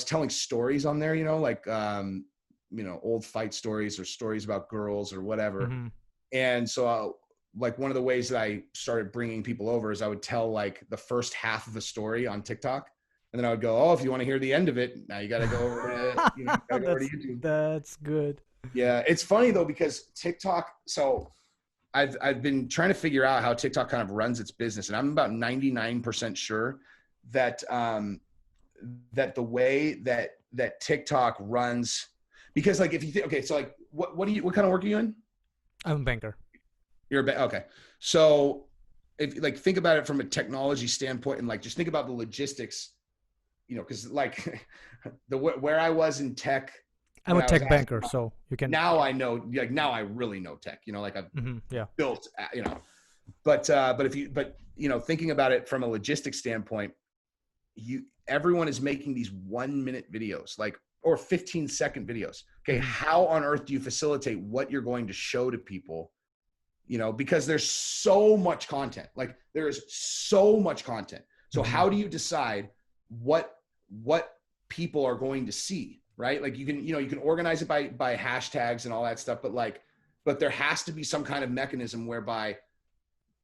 telling stories on there, you know, like, you know, old fight stories or stories about girls or whatever. And so like one of the ways that I started bringing people over is I would tell like the first half of a story on TikTok. And then I would go, oh, if you want to hear the end of it, now you got to go over to, gotta go over to YouTube. That's good. Yeah. It's funny though, because TikTok, so I've been trying to figure out how TikTok kind of runs its business. And I'm about 99% sure that, that the way that TikTok runs, because like, if you think, okay, so like, what kind of work are you in? I'm a banker. You're okay. So if like, think about it from a technology standpoint and like, just think about the logistics, cause like where I was in tech, I'm a tech banker, so you can. Now I know, like now I really know tech. Like I've built, But thinking about it from a logistics standpoint, everyone is making these 1-minute videos, like or 15-second videos. Okay, how on earth do you facilitate what you're going to show to people? Because there's so much content. Like there is so much content. So how do you decide what people are going to see? Right? Like you can organize it by hashtags and all that stuff, but there has to be some kind of mechanism whereby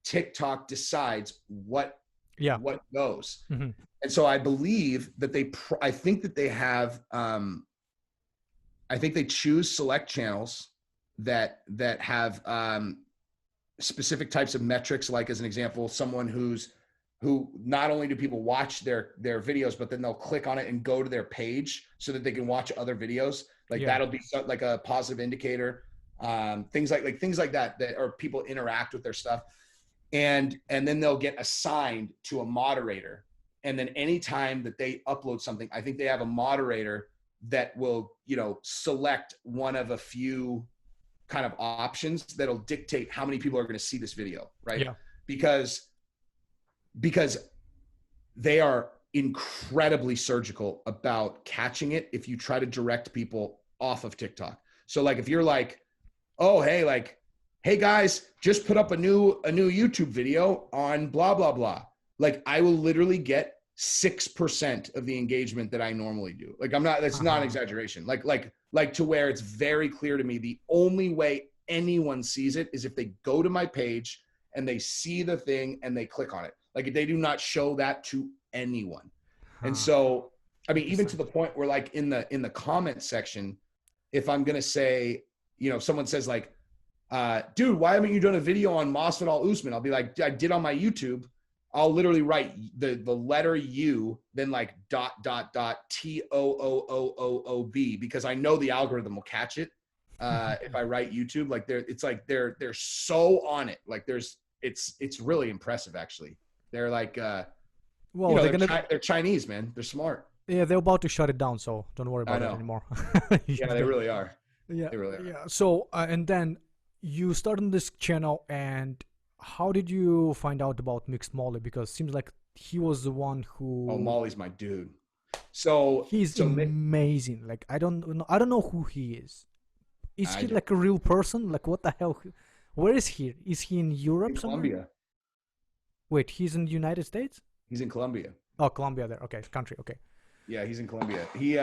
TikTok decides what goes. And so I believe that I think they choose select channels that have specific types of metrics. Like as an example, someone who not only do people watch their videos, but then they'll click on it and go to their page so that they can watch other videos. That'll be like a positive indicator. Things like that or people interact with their stuff. And then they'll get assigned to a moderator. And then anytime that they upload something, I think they have a moderator that will, select one of a few kind of options that'll dictate how many people are going to see this video. Right. Yeah. Because they are incredibly surgical about catching it if you try to direct people off of TikTok. So like if you're like, oh, hey guys, just put up a new YouTube video on blah, blah, blah. Like I will literally get 6% of the engagement that I normally do. Like that's not an exaggeration. Like to where it's very clear to me, the only way anyone sees it is if they go to my page and they see the thing and they click on it. Like they do not show that to anyone. And so, I mean, even to the point where like in the comment section, if I'm going to say, someone says like, dude, why haven't you done a video on Masvidal Usman? I'll be like, I did on my YouTube. I'll literally write the letter U, then like ... TOOOOOB, because I know the algorithm will catch it. If I write YouTube, like they're so on it. Like it's really impressive actually. They're like, they're Chinese, man. They're smart. Yeah, they're about to shut it down, so don't worry about it anymore. Yeah, they really are. Yeah, they really are. Yeah. So, and then you started this channel, and how did you find out about Mixed Molly? Because it seems like he was the one who. Oh, Molly's my dude. So he's amazing. Like I don't know who he is. Is he like a real person? Like what the hell? Where is he? Is he in Europe? In somewhere? Colombia. Wait, he's in the United States? He's in Colombia. Oh, Colombia there. Okay, country. Okay. Yeah, he's in Colombia. He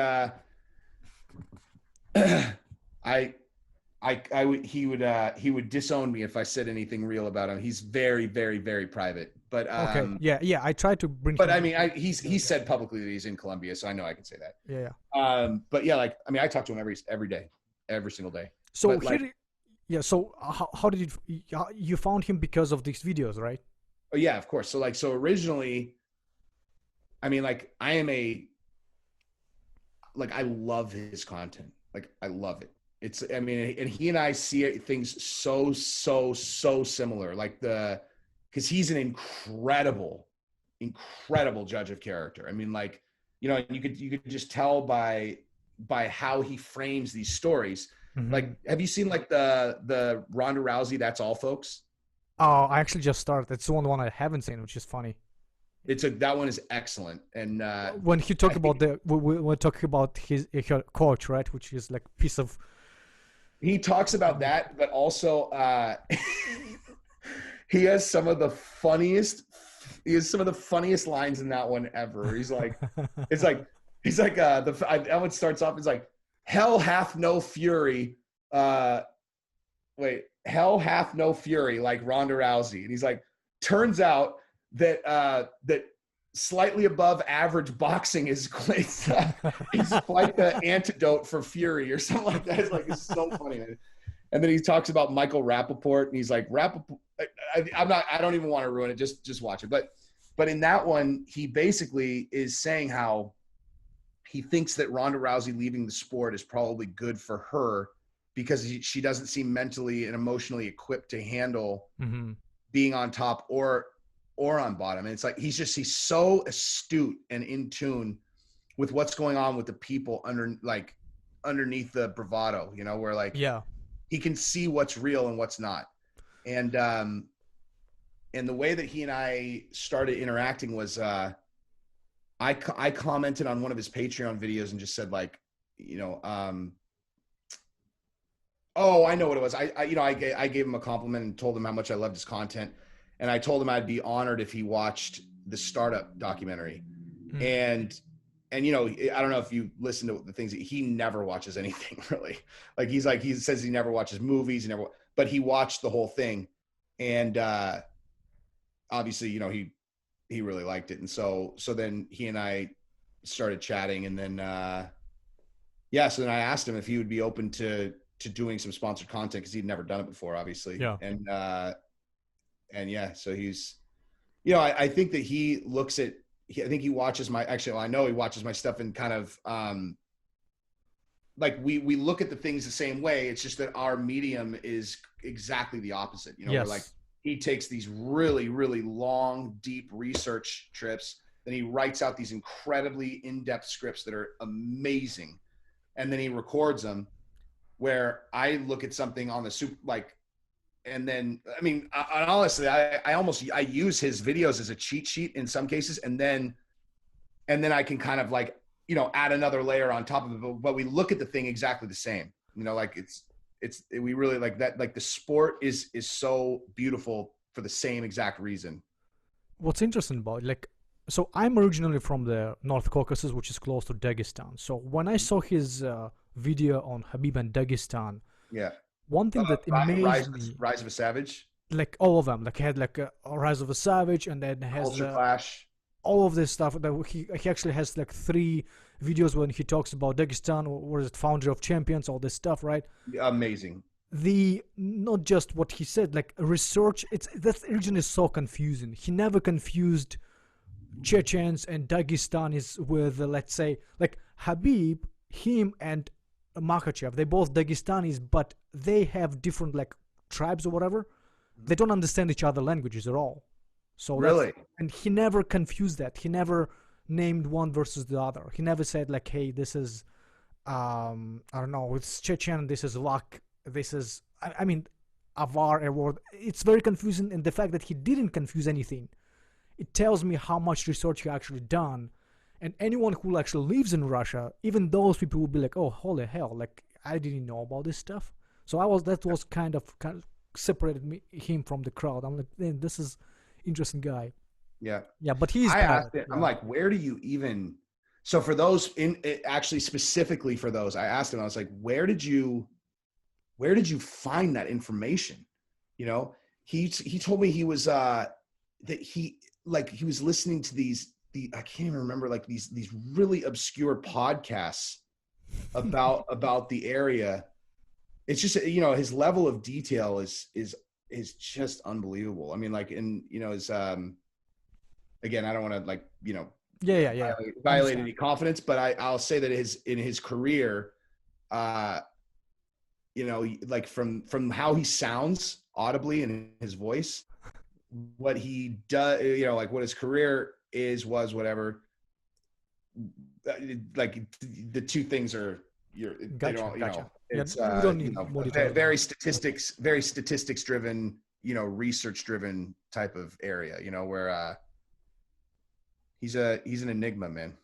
he would disown me if I said anything real about him. He's very, very, very private. But okay, yeah. I tried to bring. But I mean, he's said publicly that he's in Colombia, so I know I can say that. Yeah. But yeah, like I mean, I talk to him every day, every single day. So So how did you found him because of these videos, right? Oh yeah, of course. So originally, I mean, like I love his content. Like I love it. And he and I see things so similar. Like because he's an incredible judge of character. I mean, like, you could just tell by how he frames these stories. Mm-hmm. Like, have you seen like the Ronda Rousey That's All Folks? Oh, I actually just started. It's the one I haven't seen, which is funny. That one is excellent. And when he talked about we're talking about her coach, right? Which is like piece of. He talks about that, but also he has some of the funniest lines in that one ever. He's like, that one starts off, it's like, hell hath no fury. Wait, hell hath no fury like Ronda Rousey. And he's like, turns out that that slightly above average boxing is like the antidote for fury or something like that. It's so funny, man. And then he talks about Michael Rappaport, and he's like, Rappaport, I don't even want to ruin it. Just watch it. But in that one, he basically is saying how he thinks that Ronda Rousey leaving the sport is probably good for her because she doesn't seem mentally and emotionally equipped to handle being on top or on bottom. And it's like he's so astute and in tune with what's going on with the people underneath the bravado, you know, where like he can see what's real and what's not. And the way that he and I started interacting was I commented on one of his Patreon videos and just said like, you know, oh, I know what it was. I gave him a compliment and told him how much I loved his content. And I told him I'd be honored if he watched the Startup documentary. And you know, I don't know if you listen to the things that he never watches anything really. Like he says he never watches movies, but he watched the whole thing. And obviously, you know, he really liked it. And so then he and I started chatting, and then so then I asked him if he would be open to doing some sponsored content, because he'd never done it before, obviously. And so he's, you know, I think that he looks at, I think he watches I know he watches my stuff and kind of like we look at the things the same way. It's just that our medium is exactly the opposite. You know, we're like, he takes these really, really long, deep research trips. Then he writes out these incredibly in-depth scripts that are amazing. And then he records them, where I look at something on the super, like, and then, I mean, honestly, I use his videos as a cheat sheet in some cases. And then I can kind of like, you know, add another layer on top of it, but we look at the thing exactly the same, you know, like we really like that. Like the sport is so beautiful for the same exact reason. What's interesting about like, so I'm originally from the North Caucasus, which is close to Dagestan. So when I saw his video on Khabib and Dagestan, one thing that amazed me, Rise of a Savage, like all of them, like he had like a Rise of a Savage, and then has Culture Clash, all of this stuff. That he actually has like 3 videos when he talks about Dagestan, or is it Founder of Champions, all this stuff, right? Amazing. Not just what he said, like research. That region is so confusing. He never confused Chechens and Dagestanis with let's say like Khabib, him and Makhachev. They both Dagestanis, but they have different like tribes or whatever. They don't understand each other languages at all. So really, and he never confused that. He never named one versus the other. He never said like, hey, this is I don't know, it's Chechen, this is Lak, this is I mean Avar or it's very confusing. And the fact that he didn't confuse anything, it tells me how much research he actually done. And anyone who actually lives in Russia, even those people will be like, oh, holy hell, like I didn't know about this stuff. So that was kind of separated him from the crowd. I'm like, man, this is interesting guy. Yeah, but he's. I asked him, I'm like, where do you even? So for those actually specifically for those, I asked him. I was like, where did you find that information? You know, he told me he was that he was listening to I can't even remember, like these really obscure podcasts about the area. It's just, you know, his level of detail is just unbelievable. I mean, like, and you know, is again, I don't want to like, you know, violate any confidence, but I'll say that in his career, you know, like from how he sounds audibly in his voice, what he does, you know, like what his career was whatever, like the two things are gotcha. It's very statistics driven, you know, research driven type of area, you know, where he's an enigma, man.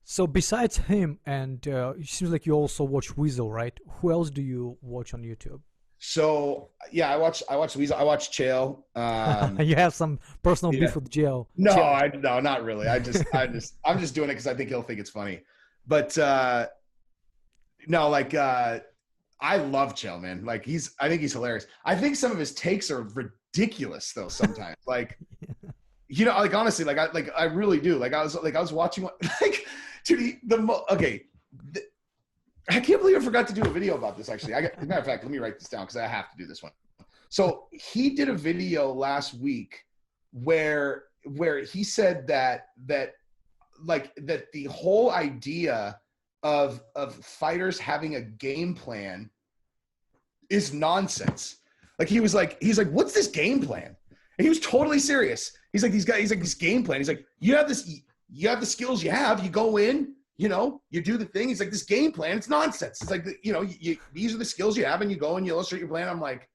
So besides him, and it seems like you also watch Weasel, right? Who else do you watch on YouTube? So yeah, I watch Weasel. I watch Tlll. You have some personal beef with Tlll. No, not really. I'm just doing it because I think he'll think it's funny. But no, like I love Tlll, man. Like I think he's hilarious. I think some of his takes are ridiculous though sometimes. Like, you know, like honestly, I really do. Like I was watching one, like, dude, I can't believe I forgot to do a video about this. Actually, as a matter of fact, let me write this down because I have to do this one. So he did a video last week where he said that the whole idea of fighters having a game plan is nonsense. Like he's like, what's this game plan? And he was totally serious. He's like, this game plan. He's like, you have the skills you have, you go in, you know, you do the thing. He's like, this game plan, it's nonsense. It's like, you know, these are the skills you have and you go and you illustrate your plan. I'm like,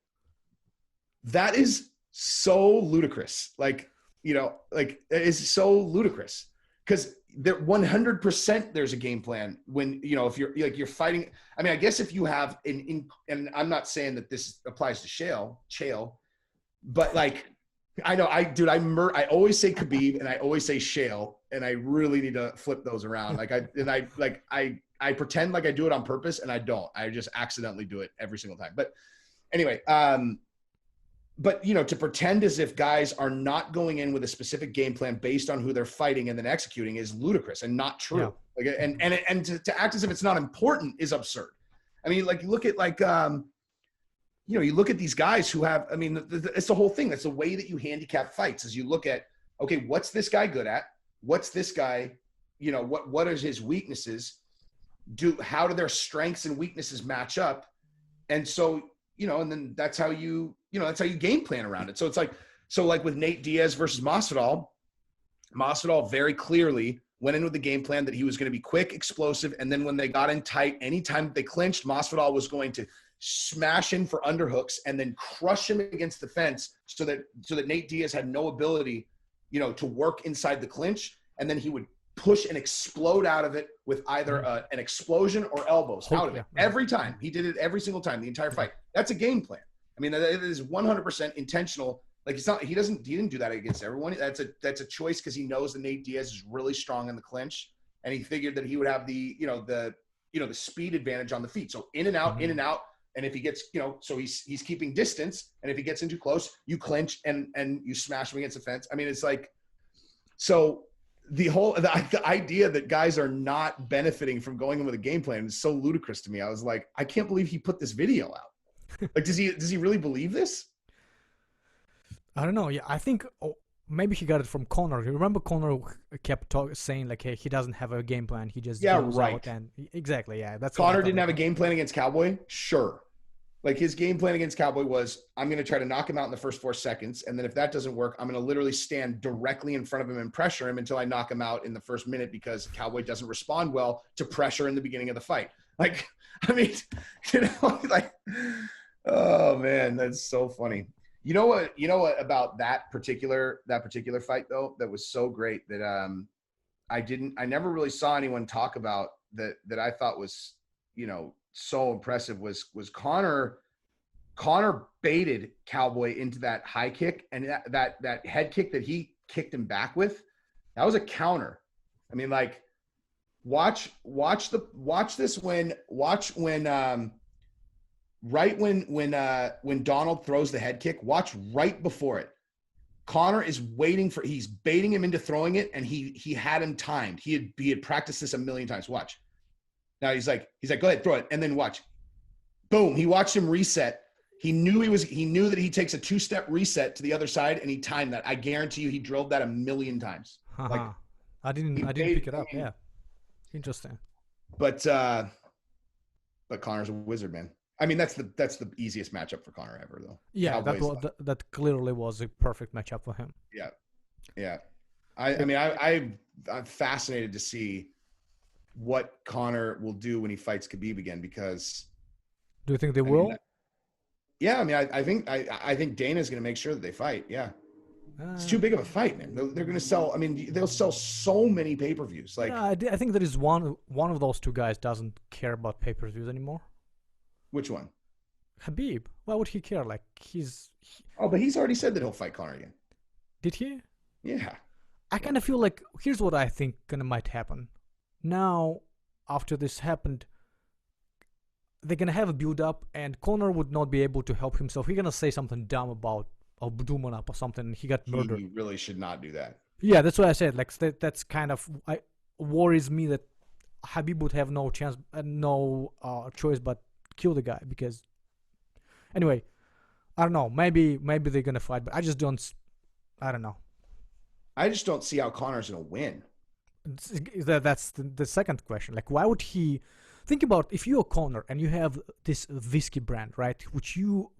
that is so ludicrous. Like, you know, like it's so ludicrous because there 100% there's a game plan when, you know, if you're fighting. I mean, I guess if you have and I'm not saying that this applies to Tlll, but like, I know I always say Khabib and I always say Tlll, and I really need to flip those around. I pretend like I do it on purpose and I don't. I just accidentally do it every single time. But anyway, but you know, to pretend as if guys are not going in with a specific game plan based on who they're fighting and then executing is ludicrous and not true. Yeah. Like, and to act as if it's not important is absurd. I mean, like look at you know, you look at these guys who have, I mean, it's the whole thing. That's the way that you handicap fights is you look at, okay, what's this guy good at? What's this guy, you know, what are his weaknesses? How do their strengths and weaknesses match up? And so, you know, and then that's how you game plan around it. So it's like with Nate Diaz versus Masvidal very clearly went in with the game plan that he was going to be quick, explosive. And then when they got in tight, anytime they clinched, Masvidal was going to smash in for underhooks and then crush him against the fence so that Nate Diaz had no ability, you know, to work inside the clinch. And then he would push and explode out of it with either an explosion or elbows out of it. Every time. He did it every single time, the entire fight. That's a game plan. I mean, it is 100% intentional. Like he didn't do that against everyone. That's a choice because he knows that Nate Diaz is really strong in the clinch. And he figured that he would have the speed advantage on the feet. So in and out, in and out. And if he gets, you know, so he's keeping distance. And if he gets in too close, you clinch and you smash him against the fence. I mean, it's like, so the idea that guys are not benefiting from going in with a game plan is so ludicrous to me. I was like, I can't believe he put this video out. Like, does he really believe this? I don't know. Yeah, I think maybe he got it from Conor. You remember Conor kept saying like, hey, he doesn't have a game plan. He just goes out and exactly. Yeah, that's Conor didn't have a game plan against Cowboy. Sure. Like his game plan against Cowboy was, I'm going to try to knock him out in the first 4 seconds. And then if that doesn't work, I'm going to literally stand directly in front of him and pressure him until I knock him out in the first minute because Cowboy doesn't respond well to pressure in the beginning of the fight. Like, I mean, you know, like, oh man, that's so funny. You know what about that particular fight though, that was so great that I never really saw anyone talk about that I thought was, you know, so impressive was Conor baited Cowboy into that high kick and that head kick that he kicked him back with. That was a counter. I mean, like watch this when Donald throws the head kick, watch right before it. Conor is he's baiting him into throwing it, and he had him timed. He had practiced this a million times. Watch. Now he's like, go ahead, throw it, and then watch. Boom. He watched him reset. He knew that he takes a 2-step reset to the other side, and he timed that. I guarantee you he drilled that a million times. Like, I didn't pick it up. Yeah. Interesting. But Conor's a wizard, man. I mean, that's the easiest matchup for Conor ever, though. Yeah, that clearly was a perfect matchup for him. Yeah, yeah. I'm fascinated to see what Conor will do when he fights Khabib again. Because do you think they will? Yeah, I mean, I think Dana's going to make sure that they fight. Yeah. It's too big of a fight, man. They're going to sell. I mean, they'll sell so many pay-per-views. Like, yeah, I think there is one of those two guys doesn't care about pay-per-views anymore. Which one? Khabib. Why would he care? Like but he's already said that he'll fight Conor again. Did he? Yeah. I kind of feel like here's what I think might happen. Now, after this happened, they're gonna have a build up, and Conor would not be able to help himself. He's gonna say something dumb about Abdulmanap or something. He got murdered. He really should not do that. Yeah, that's what I said. Like that's kind of worries me that Khabib would have no chance, no choice but kill the guy. Because anyway, I don't know. Maybe they're gonna fight, but I just don't. I don't know. I just don't see how Conor's gonna win. That's the second question. Like, why would he? Think about if you're Conor and you have this whiskey brand, right? Which you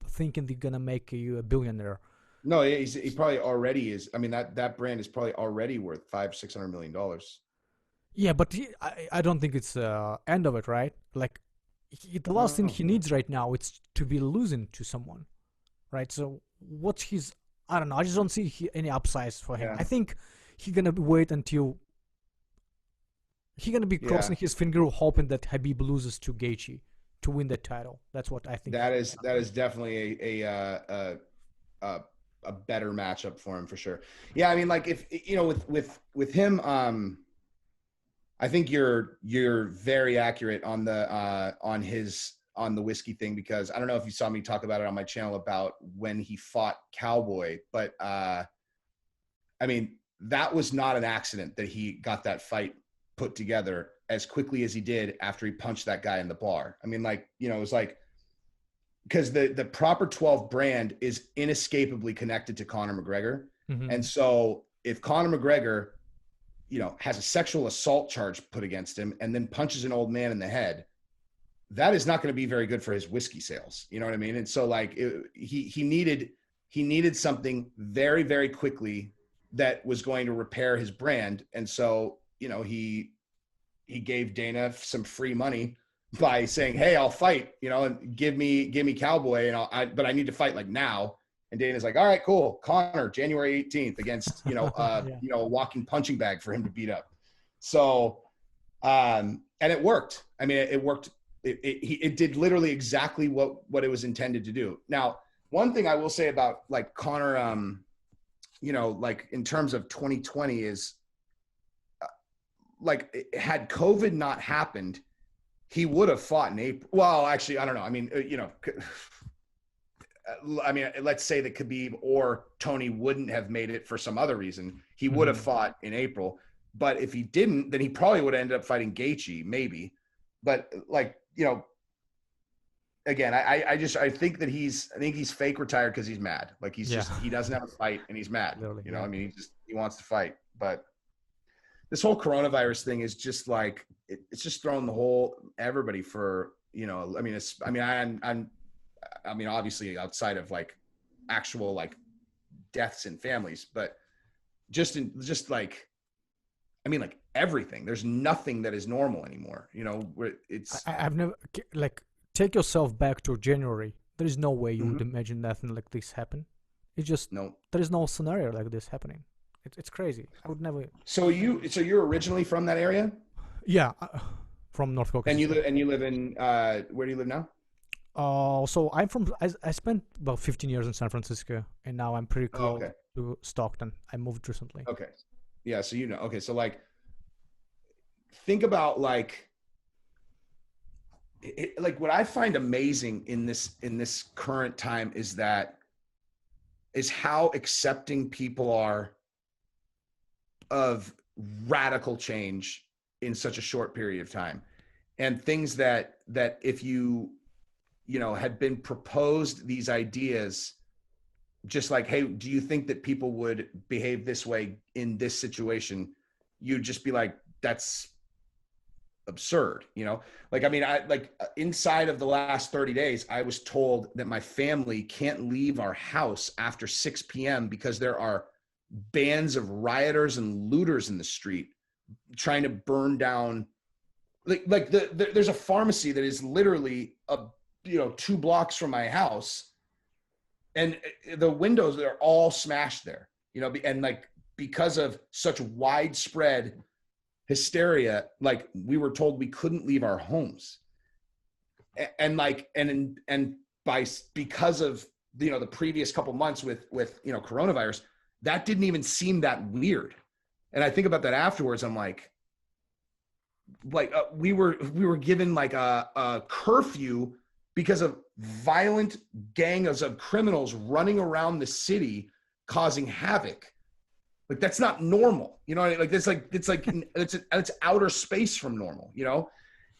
thinking they're gonna make you a billionaire. No, he probably already is. I mean, that brand is probably already worth $500-600 million. Yeah, but I don't think it's end of it, right? Like, the last thing he needs right now is to be losing to someone, right? So what's his? I don't know. I just don't see any upsides for him. Yeah. I think he's gonna wait until he's gonna be crossing his finger, hoping that Khabib loses to Gaethje to win that title. That's what I think. That is definitely a better matchup for him for sure. Yeah, I mean, like if you know with him, I think you're very accurate on the whiskey thing, because I don't know if you saw me talk about it on my channel about when he fought Cowboy, but I mean, that was not an accident that he got that fight put together as quickly as he did after he punched that guy in the bar. I mean, like, you know, it was like, because the Proper 12 brand is inescapably connected to Conor McGregor. Mm-hmm. And so if Conor McGregor, you know, has a sexual assault charge put against him and then punches an old man in the head, that is not going to be very good for his whiskey sales. You know what I mean? And so like he needed something very, very quickly that was going to repair his brand. And so, you know, he gave Dana some free money by saying, "Hey, I'll fight, you know, and give me Cowboy, and but I need to fight like now." And Dana's like, "All right, cool, Conor, January 18th against, you know, you know, a walking punching bag for him to beat up." So, and it worked. I mean, it worked. It did literally exactly what it was intended to do. Now, one thing I will say about like Conor, you know, like in terms of 2020 is, like, had COVID not happened, he would have fought in April. Well, actually, I don't know. I mean, you know, I mean, let's say that Khabib or Tony wouldn't have made it for some other reason. He would have fought in April. But if he didn't, then he probably would have ended up fighting Gaethje, maybe. But like, you know, again, I think that he's fake retired because he's mad. Like he doesn't have a fight and he's mad. Literally, you know, I mean, he wants to fight. But this whole coronavirus thing is just like, it's just throwing everybody for, you know, I mean, obviously outside of like actual like deaths in families, but just like, I mean, like everything, there's nothing that is normal anymore. You know, I've never, like, take yourself back to January. There is no way you would imagine nothing like this happen. It's just, there is no scenario like this happening. It's crazy. I would never. So you're originally from that area? Yeah, from North Caucasus. And you live in where do you live now? So I spent about 15 years in San Francisco, and now I'm pretty close to Stockton. I moved recently. Okay. Yeah, so you know. Okay, so like, think about like, like what I find amazing in this current time is how accepting people are of radical change in such a short period of time, and things that if you know had been proposed these ideas, just like, hey, do you think that people would behave this way in this situation? You'd just be like, that's absurd, you know? Like, I mean, inside of the last 30 days, I was told that my family can't leave our house after 6 p.m. because there are bands of rioters and looters in the street trying to burn down. There's a pharmacy that is literally 2 blocks from my house, and the windows are all smashed there, you know, and like, because of such widespread hysteria, like, we were told we couldn't leave our homes. Because of, you know, the previous couple months with, you know, coronavirus, that didn't even seem that weird. And I think about that afterwards. I'm like, we were given like a curfew because of violent gangs of criminals running around the city causing havoc. Like that's not normal, you know. Like it's outer space from normal, you know.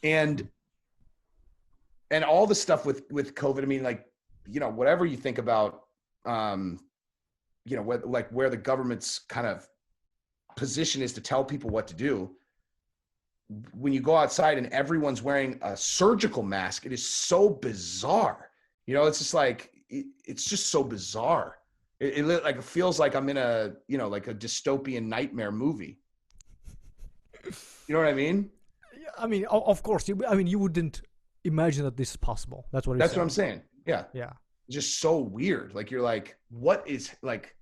And all the stuff with COVID. I mean, like, you know, whatever you think about, you know, where the government's kind of position is to tell people what to do. When you go outside and everyone's wearing a surgical mask, it is so bizarre. You know, it's just like, it's just so bizarre. It like, it feels like I'm in a, you know, like a dystopian nightmare movie. You know what I mean? I mean, of course, you wouldn't imagine that this is possible. That's what what I'm saying. Yeah. Yeah. Just so weird. Like, you're like, what is, like,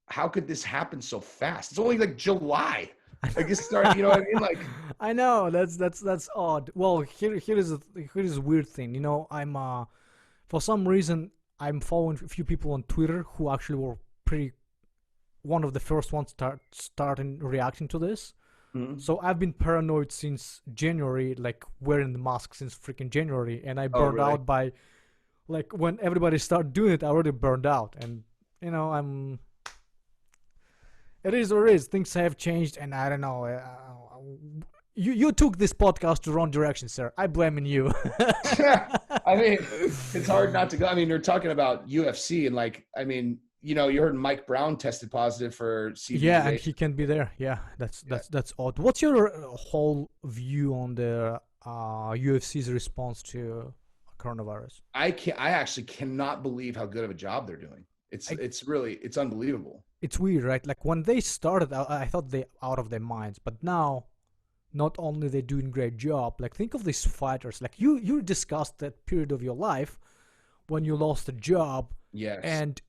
how could this happen so fast? It's only like July. Like, it started, you know what I mean? Like, I know that's odd. Well, here is a weird thing. You know, I'm for some reason I'm following a few people on Twitter who actually were one of the first ones starting reacting to this. mm-hmm. So I've been paranoid since January, like wearing the mask since freaking January, and I burned out by, like, when everybody started doing it, I already burned out, and you know, it is what it is. Things have changed, and I don't know. You took this podcast to the wrong direction, sir. I blame you. I mean, it's hard not to go. I mean, you're talking about UFC, and like, I mean, you know, you heard Mike Brown tested positive for CBD. Yeah, and he can be there. Yeah, that's odd. What's your whole view on the UFC's response to coronavirus? I actually cannot believe how good of a job they're doing. It's unbelievable. It's weird, right? Like, when they started, I thought they out of their minds, but now, not only they're doing great job. Like, think of these fighters. Like, you discussed that period of your life when you lost a job. Yes. And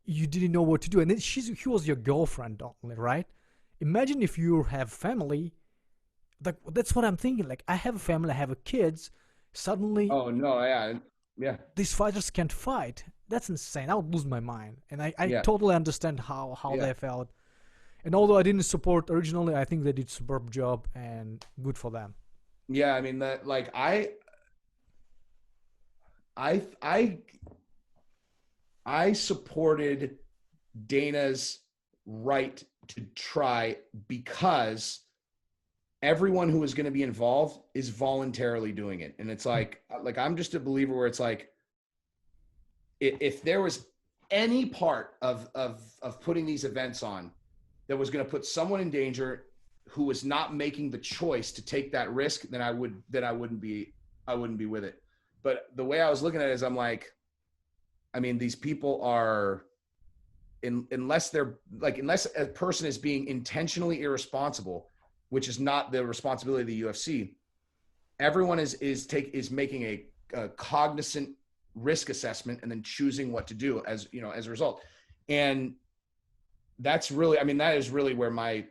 you didn't know what to do, and then she was your girlfriend only, right? Imagine if you have family. Like, that's what I'm thinking. Like, I have a family, I have kids. Suddenly, oh no, yeah. These fighters can't fight. That's insane. I would lose my mind, and I Yeah. totally understand how they felt. And although I didn't support originally, I think they did a superb job, and good for them. Yeah, I mean, that, like, I supported Dana's right to try because everyone who is going to be involved is voluntarily doing it. And it's like I'm just a believer where it's like, if there was any part of putting these events on that was going to put someone in danger who was not making the choice to take that risk, then I wouldn't be with it. But the way I was looking at it is, I'm like, I mean, these people are, unless a person is being intentionally irresponsible, which is not the responsibility of the UFC, everyone is making a cognizant risk assessment and then choosing what to do as a result. And that's really, I mean, that is really where my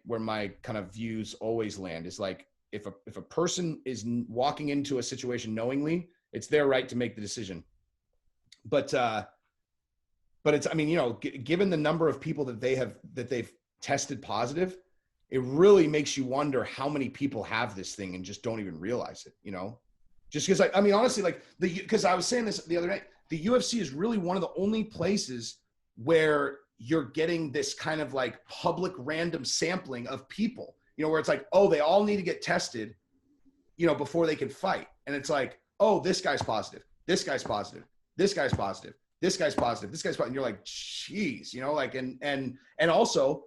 kind of views always land, is like, if a person is walking into a situation knowingly, it's their right to make the decision. But it's, I mean, you know, given the number of people that they've tested positive, it really makes you wonder how many people have this thing and just don't even realize it, you know? Just because, I mean, honestly, like, because I was saying this the other night, the UFC is really one of the only places where you're getting this kind of like public random sampling of people, you know, where it's like, oh, they all need to get tested, you know, before they can fight. And it's like, oh, this guy's positive, this guy's positive, this guy's positive, this guy's positive, this guy's positive. And you're like, geez, you know, like, and also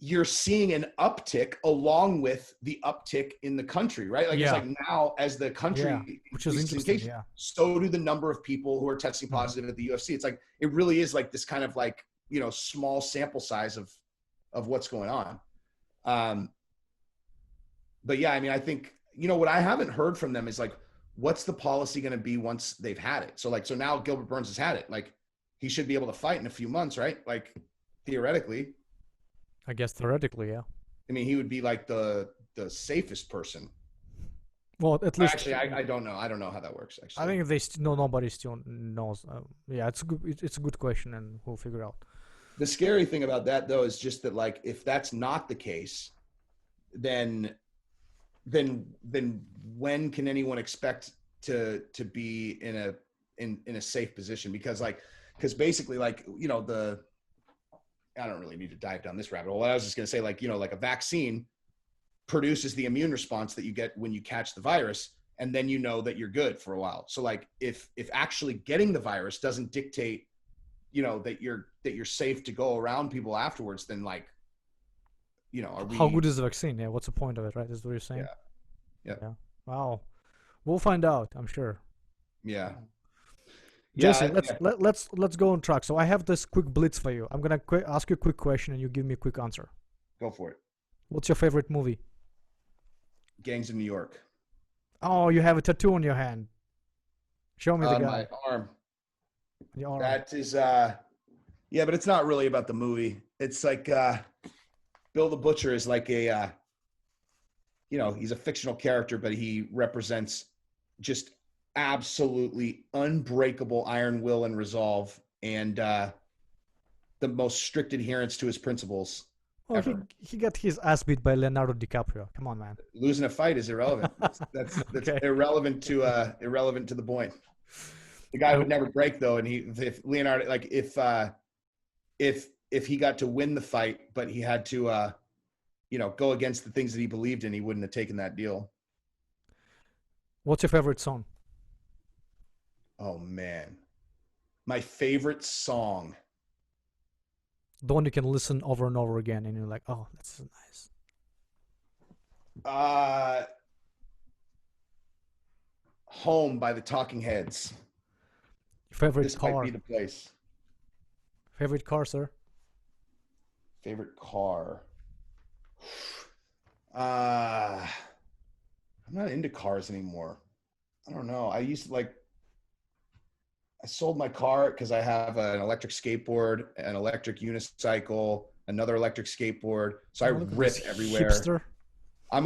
you're seeing an uptick along with the uptick in the country, right? Like, It's like now as the country, which is interesting, so do the number of people who are testing positive at the UFC. It's like, it really is like this kind of like, you know, small sample size of what's going on. But yeah, I mean, I think, you know, what I haven't heard from them is like, what's the policy going to be once they've had it? So now Gilbert Burns has had it. Like, he should be able to fight in a few months, right? Like, theoretically. I guess theoretically, yeah. I mean, he would be like the safest person. Well, at least actually, I don't know. I don't know how that works. Actually, I think nobody still knows. Yeah, it's a good question, and we'll figure out. The scary thing about that, though, is just that, like, if that's not the case, then when can anyone expect to be in a safe position? Because basically, like, you know, I don't really need to dive down this rabbit hole. I was just going to say, like, you know, like a vaccine produces the immune response that you get when you catch the virus, and then you know that you're good for a while. So like if actually getting the virus doesn't dictate, you know, that you're safe to go around people afterwards, then, like, you know, How good is the vaccine? Yeah, what's the point of it, right? Is what you're saying? Yeah. Wow. We'll find out, I'm sure. Yeah. Jesse, let's go on track. So I have this quick blitz for you. I'm gonna ask you a quick question, and you give me a quick answer. Go for it. What's your favorite movie? Gangs of New York. Oh, you have a tattoo on your hand. Show me the guy. My arm. Your arm. That is, yeah, but it's not really about the movie. It's like, Bill the Butcher is like a, you know, he's a fictional character, but he represents just absolutely unbreakable iron will and resolve, and the most strict adherence to his principles. Oh, he got his ass beat by Leonardo DiCaprio. Come on, man. Losing a fight is irrelevant. That's okay. irrelevant to the point. The guy would never break, though, and if Leonardo, like, if he got to win the fight, but he had to you know, go against the things that he believed in, he wouldn't have taken that deal. What's your favorite song? Oh man, my favorite song. The one you can listen over and over again, and you're like, oh, that's so nice. Home by the Talking Heads. Favorite this car? Might be the place. Favorite car, sir? Favorite car. I'm not into cars anymore. I don't know. I used to, like, I sold my car because I have an electric skateboard, an electric unicycle, another electric skateboard. So I rip everywhere. Hipster. I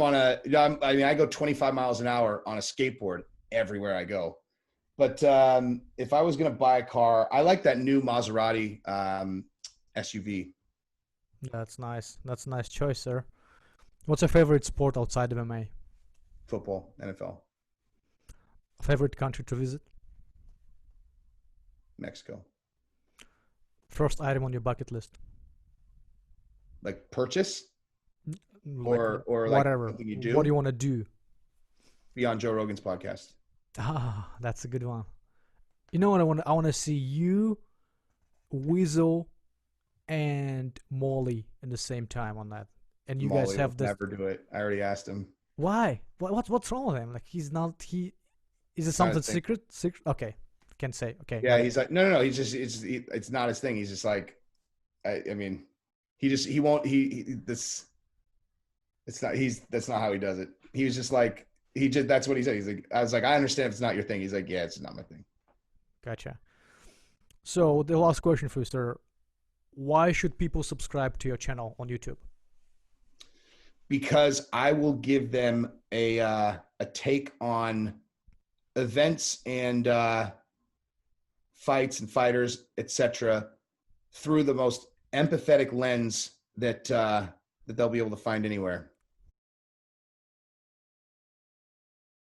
go 25 miles an hour on a skateboard everywhere I go. But if I was going to buy a car, I like that new Maserati SUV. That's nice. That's a nice choice, sir. What's your favorite sport outside of MMA? Football, NFL. Favorite country to visit? Mexico. First item on your bucket list? Like purchase? Like, or whatever. Like you do? What do you want to do? Be on Joe Rogan's podcast. Ah, that's a good one. You know what I want? I want to see you, Weasel, and Molly in the same time on that. And you Molly guys have this. Never do it. I already asked him. Why? What's wrong with him? Like, he's not. Is it something secret? Secret? Okay, can't say. Okay. Yeah, he's like no. He's just it's not his thing. He's just like, I mean, he won't. That's not how he does it. He was just like that's what he said. He's like, I was like, I understand if it's not your thing. He's like, yeah, it's not my thing. Gotcha. So the last question for you, sir. Why should people subscribe to your channel on YouTube? Because I will give them a take on events and fights and fighters, etc., through the most empathetic lens that they'll be able to find anywhere.